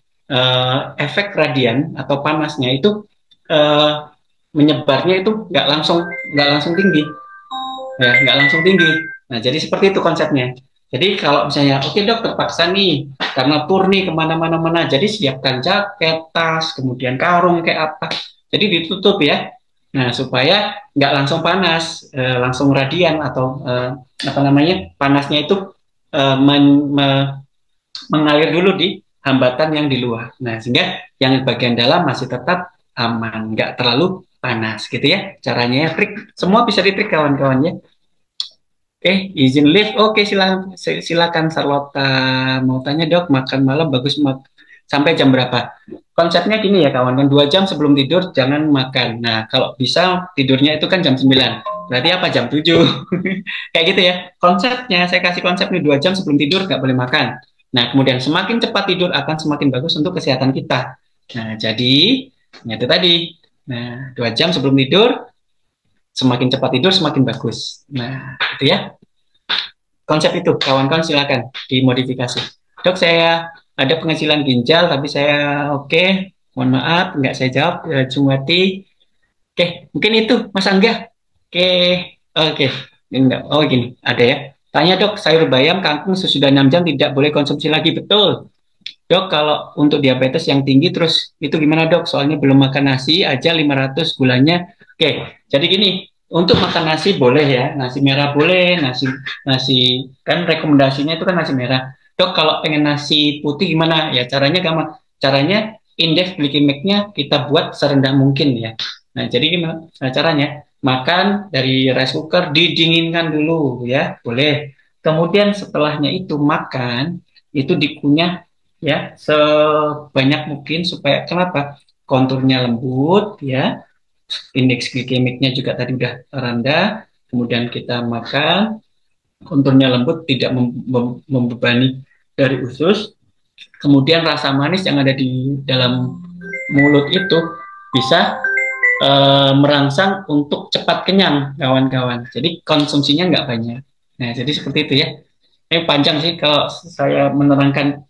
efek radian atau panasnya itu eh, menyebarnya itu nggak langsung tinggi ya, nggak langsung tinggi. Nah, jadi seperti itu konsepnya. Jadi kalau misalnya, oke dok, terpaksa nih, karena tur nih kemana-mana-mana, jadi siapkan jaket, tas, kemudian karung kayak apa. Jadi ditutup ya. Nah, supaya nggak langsung panas, langsung radian atau apa namanya, panasnya itu mengalir dulu di hambatan yang di luar. Nah, sehingga yang bagian dalam masih tetap aman, nggak terlalu panas gitu ya. Caranya ya, trik, semua bisa ditrik kawan-kawan ya. Oke, izin lift. Oke, silakan, silakan Charlotte. Mau tanya dok, makan malam bagus sampai jam berapa? Konsepnya gini ya kawan, kan 2 jam sebelum tidur jangan makan. Nah, kalau bisa tidurnya itu kan jam 9. Berarti apa? Jam 7. Kayak gitu ya. Konsepnya, saya kasih konsep nih 2 jam sebelum tidur nggak boleh makan. Nah, kemudian semakin cepat tidur akan semakin bagus untuk kesehatan kita. Nah, jadi, itu tadi. Nah, 2 jam sebelum tidur, semakin cepat tidur semakin bagus. Nah, itu ya. Konsep itu, kawan-kawan silakan dimodifikasi. Dok, saya ada penghasilan ginjal, tapi saya oke, mohon maaf, nggak saya jawab, Jumati. Oke, mungkin itu, Mas Angga. Oke, oke, enggak, oh gini, ada ya. Tanya dok, sayur bayam, kangkung sesudah 6 jam tidak boleh konsumsi lagi, betul. Dok, kalau untuk diabetes yang tinggi terus itu gimana dok? Soalnya belum makan nasi aja 500 gulanya. Oke, jadi gini, untuk makan nasi boleh ya, nasi merah boleh, nasi nasi kan rekomendasinya itu kan nasi merah. Dok, kalau pengen nasi putih gimana? Ya caranya gampang. Caranya indeks glikemiknya kita buat serendah mungkin ya. Nah, jadi gimana caranya? Makan dari rice cooker didinginkan dulu ya, boleh. Kemudian setelahnya itu makan itu dikunyah ya sebanyak mungkin supaya kenapa konturnya lembut ya, indeks glikemiknya juga tadi udah rendah, kemudian kita makan konturnya lembut tidak membebani dari usus, kemudian rasa manis yang ada di dalam mulut itu bisa merangsang untuk cepat kenyang kawan-kawan, jadi konsumsinya nggak banyak. Nah jadi seperti itu ya, ini panjang sih kalau saya menerangkan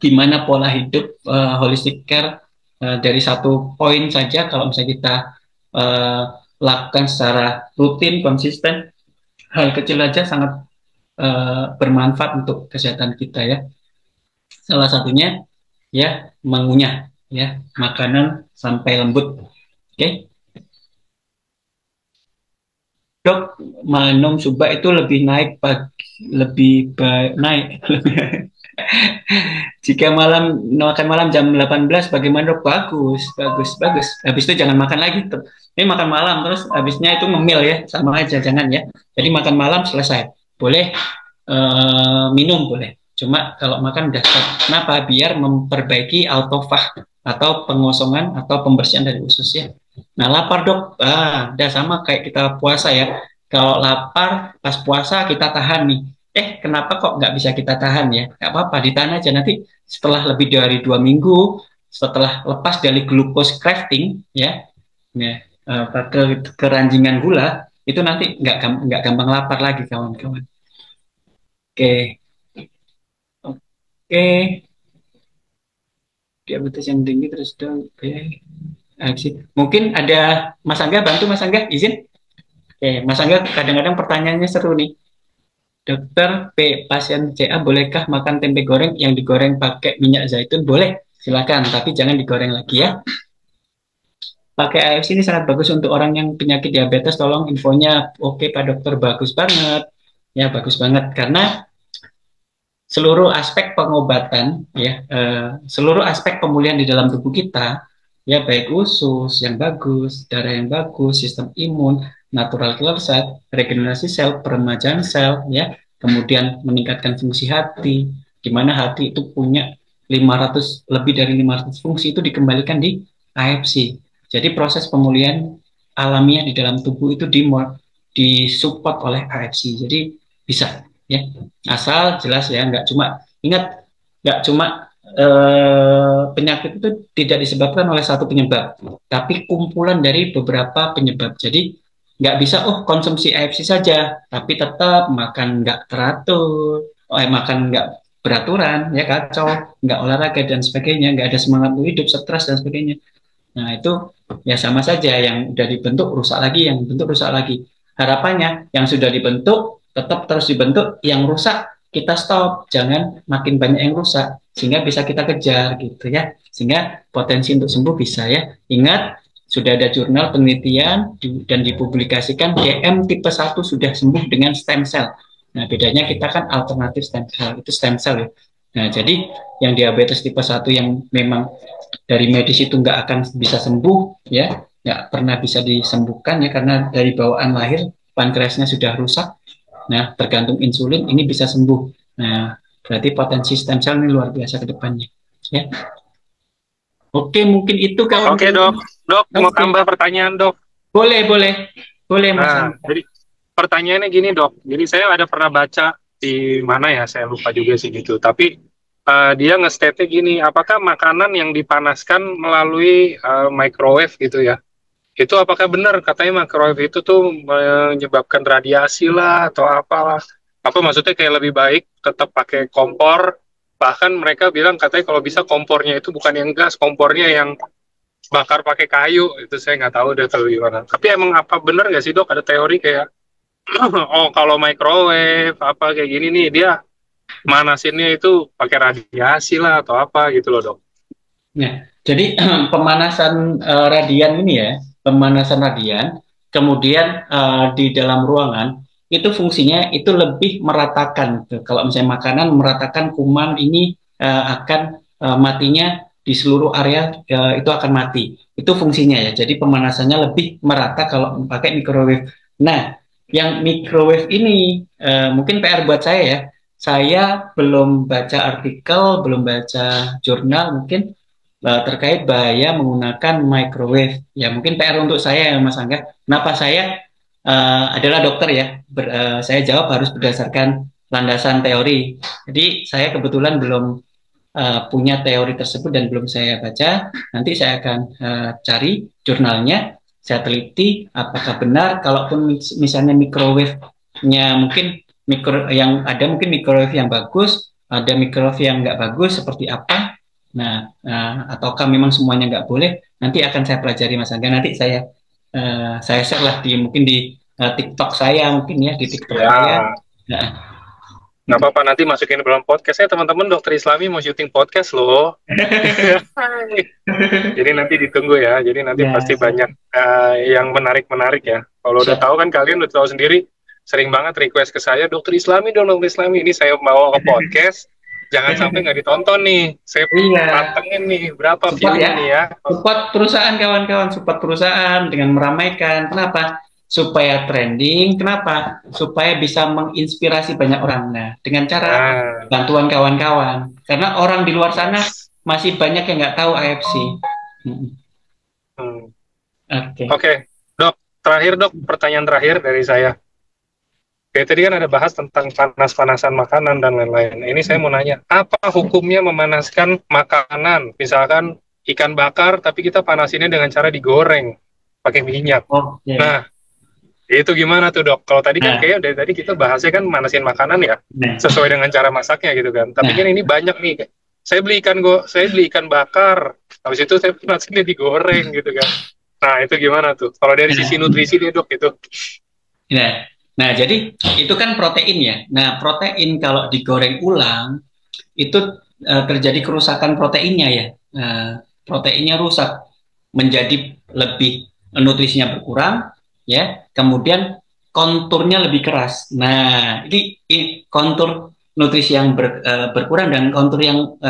gimana pola hidup holistic care dari satu poin saja. Kalau misalnya kita uh, lakukan secara rutin konsisten, hal kecil aja sangat bermanfaat untuk kesehatan kita ya. Salah satunya ya mengunyah ya makanan sampai lembut. Oke. Dok, minum suba itu lebih naik lebih naik. Jika makan malam jam 18 bagaimana dok? Bagus, bagus, bagus. Habis itu jangan makan lagi. Ini makan malam terus habisnya itu ngemil ya, sama aja jangan ya. Jadi makan malam selesai. Boleh minum boleh. Cuma kalau makan udah stop. Kenapa? Biar memperbaiki autofag atau pengosongan atau pembersihan dari usus ya. Nah, lapar dok, udah sama kayak kita puasa ya. Kalau lapar pas puasa kita tahan nih. Kenapa kok nggak bisa kita tahan ya? Nggak apa-apa, ditahan aja nanti setelah lebih dari 2 minggu, setelah lepas dari glucose crafting ya, ya keranjingan gula itu nanti nggak gampang lapar lagi kawan-kawan. Oke, oke, diabetes yang tinggi terus dong. Oke. Mungkin ada Mas Angga, bantu Mas Angga, izin. Oke, Mas Angga kadang-kadang pertanyaannya seru nih. Dokter pasien CA bolehkah makan tempe goreng yang digoreng pakai minyak zaitun? Boleh, silakan, tapi jangan digoreng lagi ya. Pakai AFC ini sangat bagus untuk orang yang penyakit diabetes. Tolong infonya. Oke, Pak Dokter, bagus banget. Ya, bagus banget karena seluruh aspek pengobatan ya, seluruh aspek pemulihan di dalam tubuh kita ya, baik usus yang bagus, darah yang bagus, sistem imun, natural killer cell, regenerasi sel, peremajaan sel ya, kemudian meningkatkan fungsi hati, di mana hati itu punya 500 lebih dari 500 fungsi itu dikembalikan di AFC. Jadi proses pemulihan alamiah di dalam tubuh itu disupport oleh AFC. Jadi bisa ya, asal jelas ya, nggak cuma ingat, nggak cuma penyakit itu tidak disebabkan oleh satu penyebab, tapi kumpulan dari beberapa penyebab. Jadi nggak bisa konsumsi AFC saja, tapi tetap makan nggak teratur, makan nggak beraturan ya kacau, nggak olahraga dan sebagainya, nggak ada semangat untuk hidup, stres dan sebagainya. Nah itu ya sama saja, yang udah dibentuk rusak lagi, yang dibentuk rusak lagi. Harapannya yang sudah dibentuk tetap terus dibentuk, yang rusak kita stop, jangan makin banyak yang rusak sehingga bisa kita kejar gitu ya, sehingga potensi untuk sembuh bisa ya. Ingat, sudah ada jurnal penelitian dan dipublikasikan DM tipe 1 sudah sembuh dengan stem cell. Nah bedanya kita kan alternatif stem cell, itu stem cell ya. Nah jadi yang diabetes tipe 1 yang memang dari medis itu nggak akan bisa sembuh ya, nggak pernah bisa disembuhkan ya, karena dari bawaan lahir pankreasnya sudah rusak. Nah tergantung insulin ini bisa sembuh. Nah berarti potensi stem cell ini luar biasa ke depannya ya. Oke, mungkin itu kawan. Oke dok, mau tambah pertanyaan dok? Boleh, boleh, boleh Mas. Nah, jadi pertanyaannya gini dok, jadi saya ada pernah baca di mana ya, saya lupa juga sih gitu, tapi dia nge-state-nya gini, apakah makanan yang dipanaskan melalui microwave gitu ya, itu apakah benar katanya microwave itu tuh menyebabkan radiasi lah atau apalah, apa maksudnya kayak lebih baik tetap pakai kompor, bahkan mereka bilang katanya kalau bisa kompornya itu bukan yang gas, kompornya yang bakar pakai kayu, itu saya nggak tahu deh kalau gimana, tapi emang apa benar nggak sih dok, ada teori kayak oh kalau microwave apa kayak gini nih dia manasinnya itu pakai radiasi lah atau apa gitu loh dok. Nah, jadi pemanasan radian ini ya, pemanasan radian, kemudian di dalam ruangan itu fungsinya itu lebih meratakan. Kalau misalnya makanan meratakan kuman ini akan matinya di seluruh area, itu akan mati. Itu fungsinya ya. Jadi pemanasannya lebih merata kalau pakai microwave. Nah, yang microwave ini mungkin PR buat saya ya. Saya belum baca artikel, belum baca jurnal mungkin terkait bahaya menggunakan microwave. Ya mungkin PR untuk saya ya Mas Angga. Kenapa saya adalah dokter ya, saya jawab harus berdasarkan landasan teori. Jadi saya kebetulan belum punya teori tersebut dan belum saya baca. Nanti saya akan cari jurnalnya, saya teliti apakah benar. Kalaupun misalnya microwave-nya mungkin yang ada mungkin microwave yang bagus, ada microwave yang nggak bagus seperti apa. Nah, ataukah memang semuanya nggak boleh? Nanti akan saya pelajari Mas Angga. Nanti saya share lah mungkin di TikTok saya, mungkin ya di TikTok saya. Nah, Nggak apa-apa, nanti masukin ke dalam podcast. Teman-teman, Dokter Islami mau syuting podcast loh. Jadi nanti ditunggu ya. Jadi nanti Ya, pasti siap. banyak yang menarik-menarik ya. Kalau udah Siap. tahu kan, kalian udah tahu sendiri, sering banget request ke saya, Dokter Islami dong, Dokter Islami. Ini saya bawa ke podcast, jangan sampai nggak ditonton nih. Saya Iya, pantengin nih, berapa support view-nya ya. nih ya. Support perusahaan kawan-kawan, support perusahaan dengan meramaikan. Kenapa? Supaya trending. Kenapa? Supaya bisa menginspirasi banyak orang. Nah, dengan cara Nah, bantuan kawan-kawan. Karena orang di luar sana yes. masih banyak yang nggak tahu AFC. Hmm. Oke. Oke, Dok. Terakhir, Dok, pertanyaan terakhir dari saya. Oke, tadi kan ada bahas tentang panas-panasan makanan dan lain-lain. Ini saya mau nanya, apa hukumnya memanaskan makanan? Misalkan ikan bakar, tapi kita panasinnya dengan cara digoreng pakai minyak. Oke. Nah, itu gimana tuh, Dok? Kalau tadi kan Nah, kayak dari tadi kita bahasnya kan manasin makanan ya, nah, sesuai dengan cara masaknya gitu kan. Tapi kan nah. ini banyak nih. Saya beli ikan bakar, habis itu saya panasinnya digoreng gitu kan. Nah, itu gimana tuh? Kalau dari sisi Nah, nutrisi dia, Dok, itu. nah, nah, jadi itu kan protein ya. Nah, protein kalau digoreng ulang itu terjadi kerusakan proteinnya ya. Proteinnya rusak menjadi lebih nutrisinya berkurang ya. Kemudian konturnya lebih keras. Nah, ini kontur nutrisi yang berkurang dan kontur yang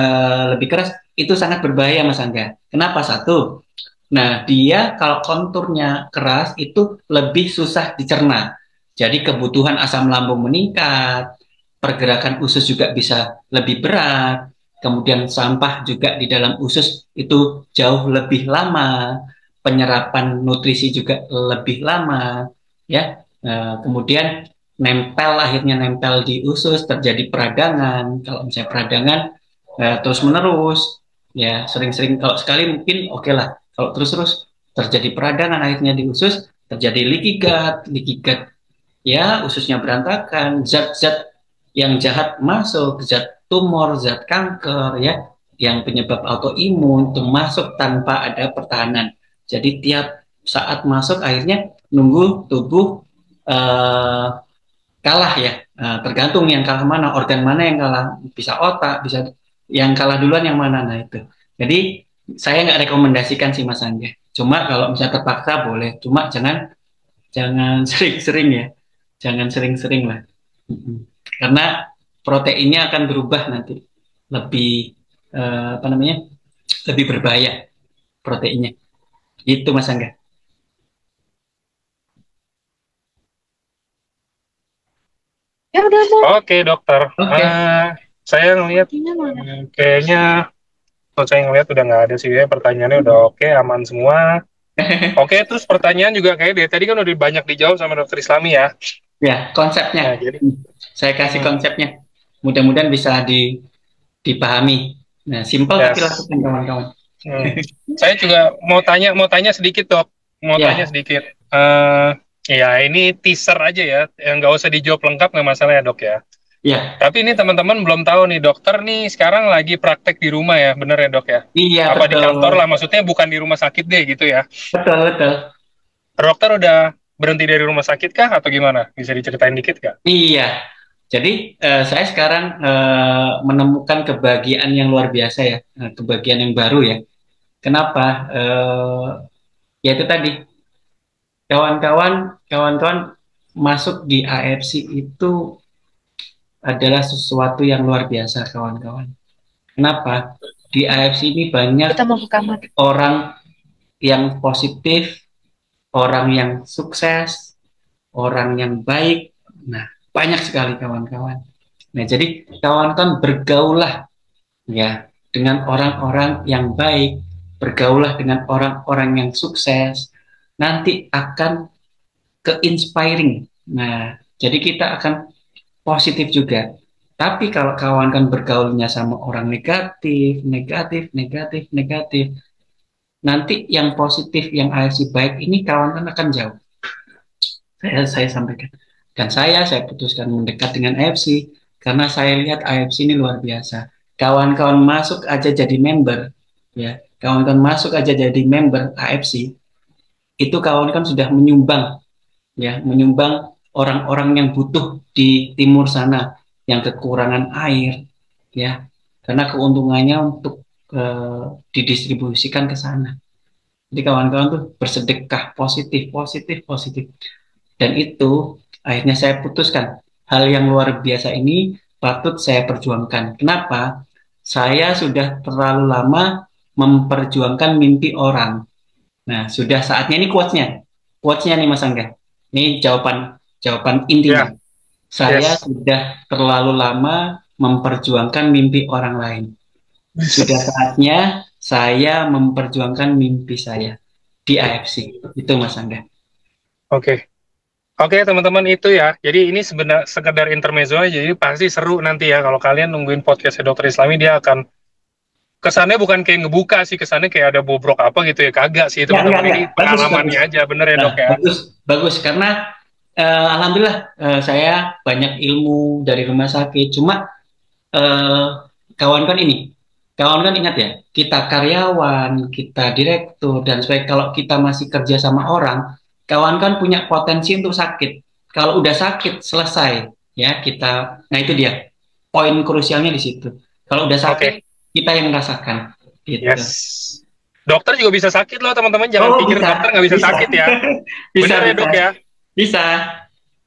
lebih keras itu sangat berbahaya Mas Angga. Kenapa? Satu, nah, dia kalau konturnya keras itu lebih susah dicerna. Jadi kebutuhan asam lambung meningkat, pergerakan usus juga bisa lebih berat, kemudian sampah juga di dalam usus itu jauh lebih lama, penyerapan nutrisi juga lebih lama, ya. Kemudian akhirnya nempel di usus, terjadi peradangan. Kalau misalnya peradangan terus menerus, ya sering-sering kalau sekali mungkin oke lah. Kalau terus-terus terjadi peradangan akhirnya di usus, terjadi leaky gut ya ususnya berantakan, zat-zat yang jahat masuk, zat tumor, zat kanker ya, yang penyebab autoimun itu masuk tanpa ada pertahanan. Jadi tiap saat masuk akhirnya nunggu tubuh eh, kalah ya. Tergantung yang kalah mana, organ mana yang kalah, bisa otak, bisa yang kalah duluan yang mana. Nah itu. Jadi saya nggak rekomendasikan sih Mas Angga. Cuma kalau misalnya terpaksa boleh, cuma jangan jangan sering-sering ya, jangan sering-sering lah. Karena proteinnya akan berubah nanti, lebih apa namanya, lebih berbahaya proteinnya. Itu Mas Angga. Ya udah mau. Oke, dokter. Oke. Saya ngelihat kayaknya kalau saya ngelihat udah nggak ada sih ya, pertanyaannya udah oke, aman semua. Oke, terus pertanyaan juga kayak dari tadi kan udah banyak dijawab sama dokter Islami ya. Ya, konsepnya. Nah, jadi Saya kasih hmm, konsepnya. Mudah-mudahan bisa dipahami. Nah, simpel tapi yes. lakukan kawan-kawan. Hmm. Saya juga mau tanya sedikit dok, mau tanya Ya, sedikit. Ya ini teaser aja ya, yang nggak usah dijawab lengkap nggak masalah ya dok ya. ya, Tapi ini teman-teman belum tahu nih dokter nih sekarang lagi praktek di rumah ya, bener ya dok ya? iya Apa di betul, kantor lah, maksudnya bukan di rumah sakit deh gitu ya? betul betul. Dokter udah berhenti dari rumah sakit kah atau gimana? Bisa diceritain dikit kah? Iya. Jadi saya sekarang menemukan kebahagiaan yang luar biasa ya, kebahagiaan yang baru ya. Kenapa? Ya itu tadi kawan-kawan masuk di AFC itu adalah sesuatu yang luar biasa kawan-kawan. Kenapa? Di AFC ini banyak Kita mau ke kamar. orang yang positif, orang yang sukses, orang yang baik. Nah, banyak sekali kawan-kawan. Nah, jadi kawan-kawan bergaulah ya dengan orang-orang yang baik, bergaulah dengan orang-orang yang sukses, nanti akan ke-inspiring. Nah, jadi kita akan positif juga. Tapi kalau kawan kan bergaulnya sama orang negatif, negatif, negatif, negatif, nanti yang positif, yang AFC baik ini kawan kan akan jauh. Saya sampaikan. Dan saya putuskan mendekat dengan AFC karena saya lihat AFC ini luar biasa. Kawan-kawan masuk aja jadi member, ya. Kawan-kawan masuk aja jadi member AFC, itu kawan-kawan sudah menyumbang, ya, menyumbang orang-orang yang butuh di timur sana. yang kekurangan air, ya, karena keuntungannya untuk didistribusikan ke sana. Jadi kawan-kawan tuh bersedekah positif, positif, positif. Dan itu akhirnya saya putuskan hal yang luar biasa ini patut saya perjuangkan. Kenapa? Saya sudah terlalu lama memperjuangkan mimpi orang. Nah, sudah saatnya ini quotes-nya. Quotes-nya nih Mas Angga. Ini jawaban intinya. Ya, Saya yes. sudah terlalu lama memperjuangkan mimpi orang lain. Sudah saatnya saya memperjuangkan mimpi saya di AFC. Itu Mas Angga. Oke. Oke, teman-teman itu ya. Jadi ini sebenarnya sekedar intermezzo aja. Jadi pasti seru nanti ya kalau kalian nungguin podcastnya Dokter Islami, dia akan kesannya bukan kayak ngebuka sih, kesannya kayak ada bobrok apa gitu ya. Kagak sih Ya, teman-teman, ini bagus, bagus. pengalamannya aja, bener ya Nah, Dok ya. bagus, bagus karena alhamdulillah saya banyak ilmu dari rumah sakit. Cuma eh, kawan-kawan ini, kawan-kawan ingat ya, kita karyawan, kita direktur dan sebagainya. Kalau kita masih kerja sama orang, kawan-kawan punya potensi untuk sakit. Kalau udah sakit selesai, ya kita. Nah itu dia, poin krusialnya di situ. Kalau udah sakit, Oke. kita yang merasakan. Gitu. Yes. Dokter juga bisa sakit loh teman-teman, jangan Oh pikir bisa, dokter nggak bisa bisa, sakit ya. bisa, Bener ya bisa, Dok ya. bisa,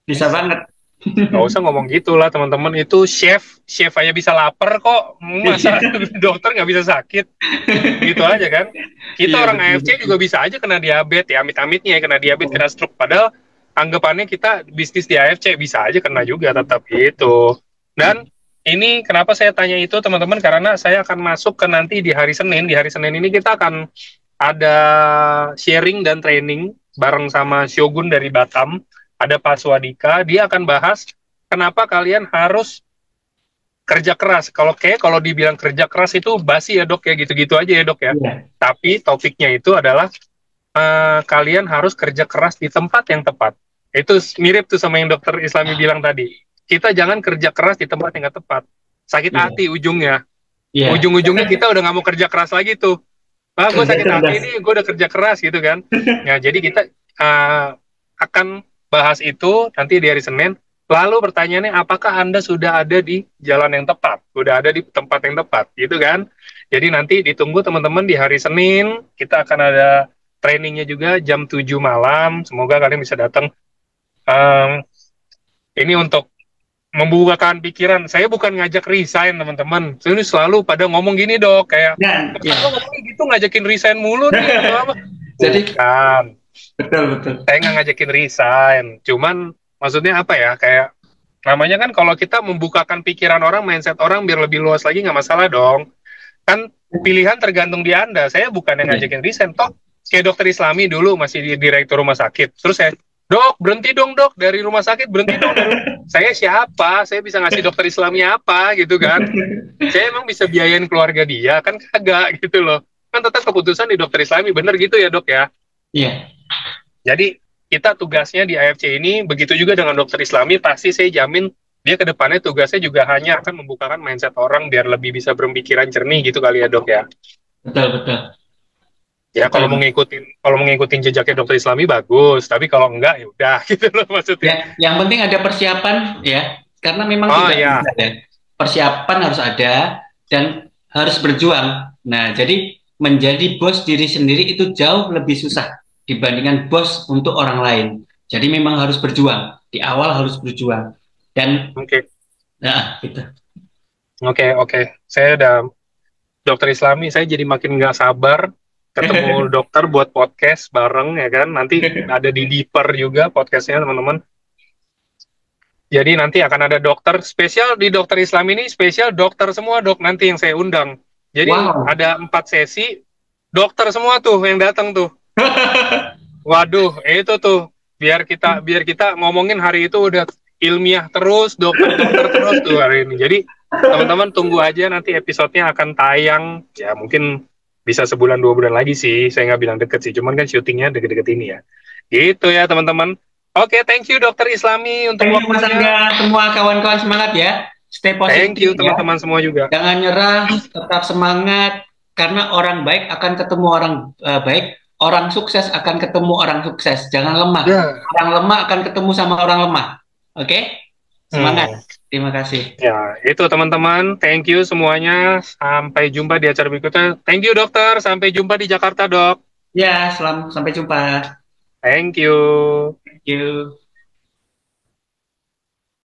bisa banget. Gak usah ngomong gitulah teman-teman, itu chef aja bisa lapar kok, masa dokter nggak bisa sakit, gitu aja kan. Kita Iya orang betul, AFC betul. juga bisa aja kena diabetes ya, amit-amitnya ya kena diabetes, kena stroke, padahal anggapannya kita bisnis di AFC bisa aja kena juga tetap gitu. Dan ini kenapa saya tanya itu teman-teman, karena saya akan masuk ke nanti di hari Senin ini kita akan ada sharing dan training bareng sama Shogun dari Batam. Ada Pak Swadika, dia akan bahas kenapa kalian harus kerja keras. Kalau dibilang kerja keras itu basi ya Dok ya, gitu-gitu aja ya Dok ya. Iya, Tapi topiknya itu adalah kalian harus kerja keras di tempat yang tepat. Itu mirip tuh sama yang Dokter Islami bilang tadi. Kita jangan kerja keras di tempat yang nggak tepat. Sakit iya, hati ujungnya. iya. Ujung-ujungnya kita udah nggak mau kerja keras lagi tuh. Gue Kerja sakit hati cerdas. nih, gue udah kerja keras gitu kan. Nah, jadi kita akan bahas itu nanti di hari Senin. Lalu pertanyaannya, apakah Anda sudah ada di jalan yang tepat? Sudah ada di tempat yang tepat, gitu kan? Jadi nanti ditunggu teman-teman di hari Senin. Kita akan ada trainingnya juga jam 7 malam. Semoga kalian bisa datang. Ini untuk membukakan pikiran. Saya bukan ngajak resign, teman-teman. Saya ini selalu pada ngomong gini, Dok. Kayak, Dan, ya. lo ngomongnya gitu, ngajakin resign mulu nih. Atau apa? Jadi, Bukan. betul, betul. Saya nggak ngajakin resign. Cuman, maksudnya apa ya? Kayak, namanya kan kalau kita membukakan pikiran orang, mindset orang biar lebih luas lagi, nggak masalah dong. Kan pilihan tergantung di Anda. Saya bukan yang ngajakin resign. Toh, kayak Dokter Islami dulu masih di direktur rumah sakit. Terus saya, Dok, berhenti dong Dok dari rumah sakit, berhenti dong. Saya siapa? Saya bisa ngasih Dokter Islami apa gitu kan? Saya emang bisa biayain keluarga dia? Kan kagak gitu loh. Kan tetap keputusan di Dokter Islami, bener gitu ya Dok ya? Iya. Jadi kita tugasnya di AFC ini, begitu juga dengan Dokter Islami, pasti saya jamin dia ke depannya tugasnya juga hanya akan membukakan mindset orang biar lebih bisa berpikiran jernih gitu kali ya Dok ya. Betul, betul. Ya kalau mau ngikutin jejaknya Dokter Islami bagus, tapi kalau enggak ya udah gitu loh maksudnya. Ya, yang penting ada persiapan ya, karena memang tidak bisa ya. Persiapan harus ada dan harus berjuang. Nah, jadi menjadi bos diri sendiri itu jauh lebih susah dibandingkan bos untuk orang lain. Jadi memang harus berjuang. Di awal harus berjuang. Dan Oke. nah, gitu. Oke. Saya udah Dokter Islami, saya jadi makin nggak sabar ketemu dokter buat podcast bareng ya kan. Nanti ada di Deeper juga podcastnya teman-teman. Jadi nanti akan ada dokter spesial di Dokter Islam ini, spesial dokter semua Dok nanti yang saya undang. Jadi ada 4 sesi, dokter semua tuh yang datang tuh. Waduh, itu tuh biar kita ngomongin hari itu udah ilmiah terus, dokter terus tuh hari ini. Jadi teman-teman tunggu aja nanti episodenya akan tayang. Ya mungkin bisa sebulan 2 bulan lagi sih. Saya nggak bilang deket sih, cuman kan syutingnya deket-deket ini ya. Gitu ya teman-teman. Oke, thank you Dokter Islami untuk waktunya. Thank you semua kawan-kawan, semangat ya. Stay positif. Thank you teman-teman semua juga. Jangan nyerah, tetap semangat. Karena orang baik akan ketemu orang baik. Orang sukses akan ketemu orang sukses. Jangan lemah. Orang lemah akan ketemu sama orang lemah. Oke? Semangat. Hmm. Terima kasih. Ya, itu teman-teman. Thank you semuanya. Sampai jumpa di acara berikutnya. Thank you dokter. Sampai jumpa di Jakarta, Dok. Ya, sampai jumpa. Thank you. Thank you.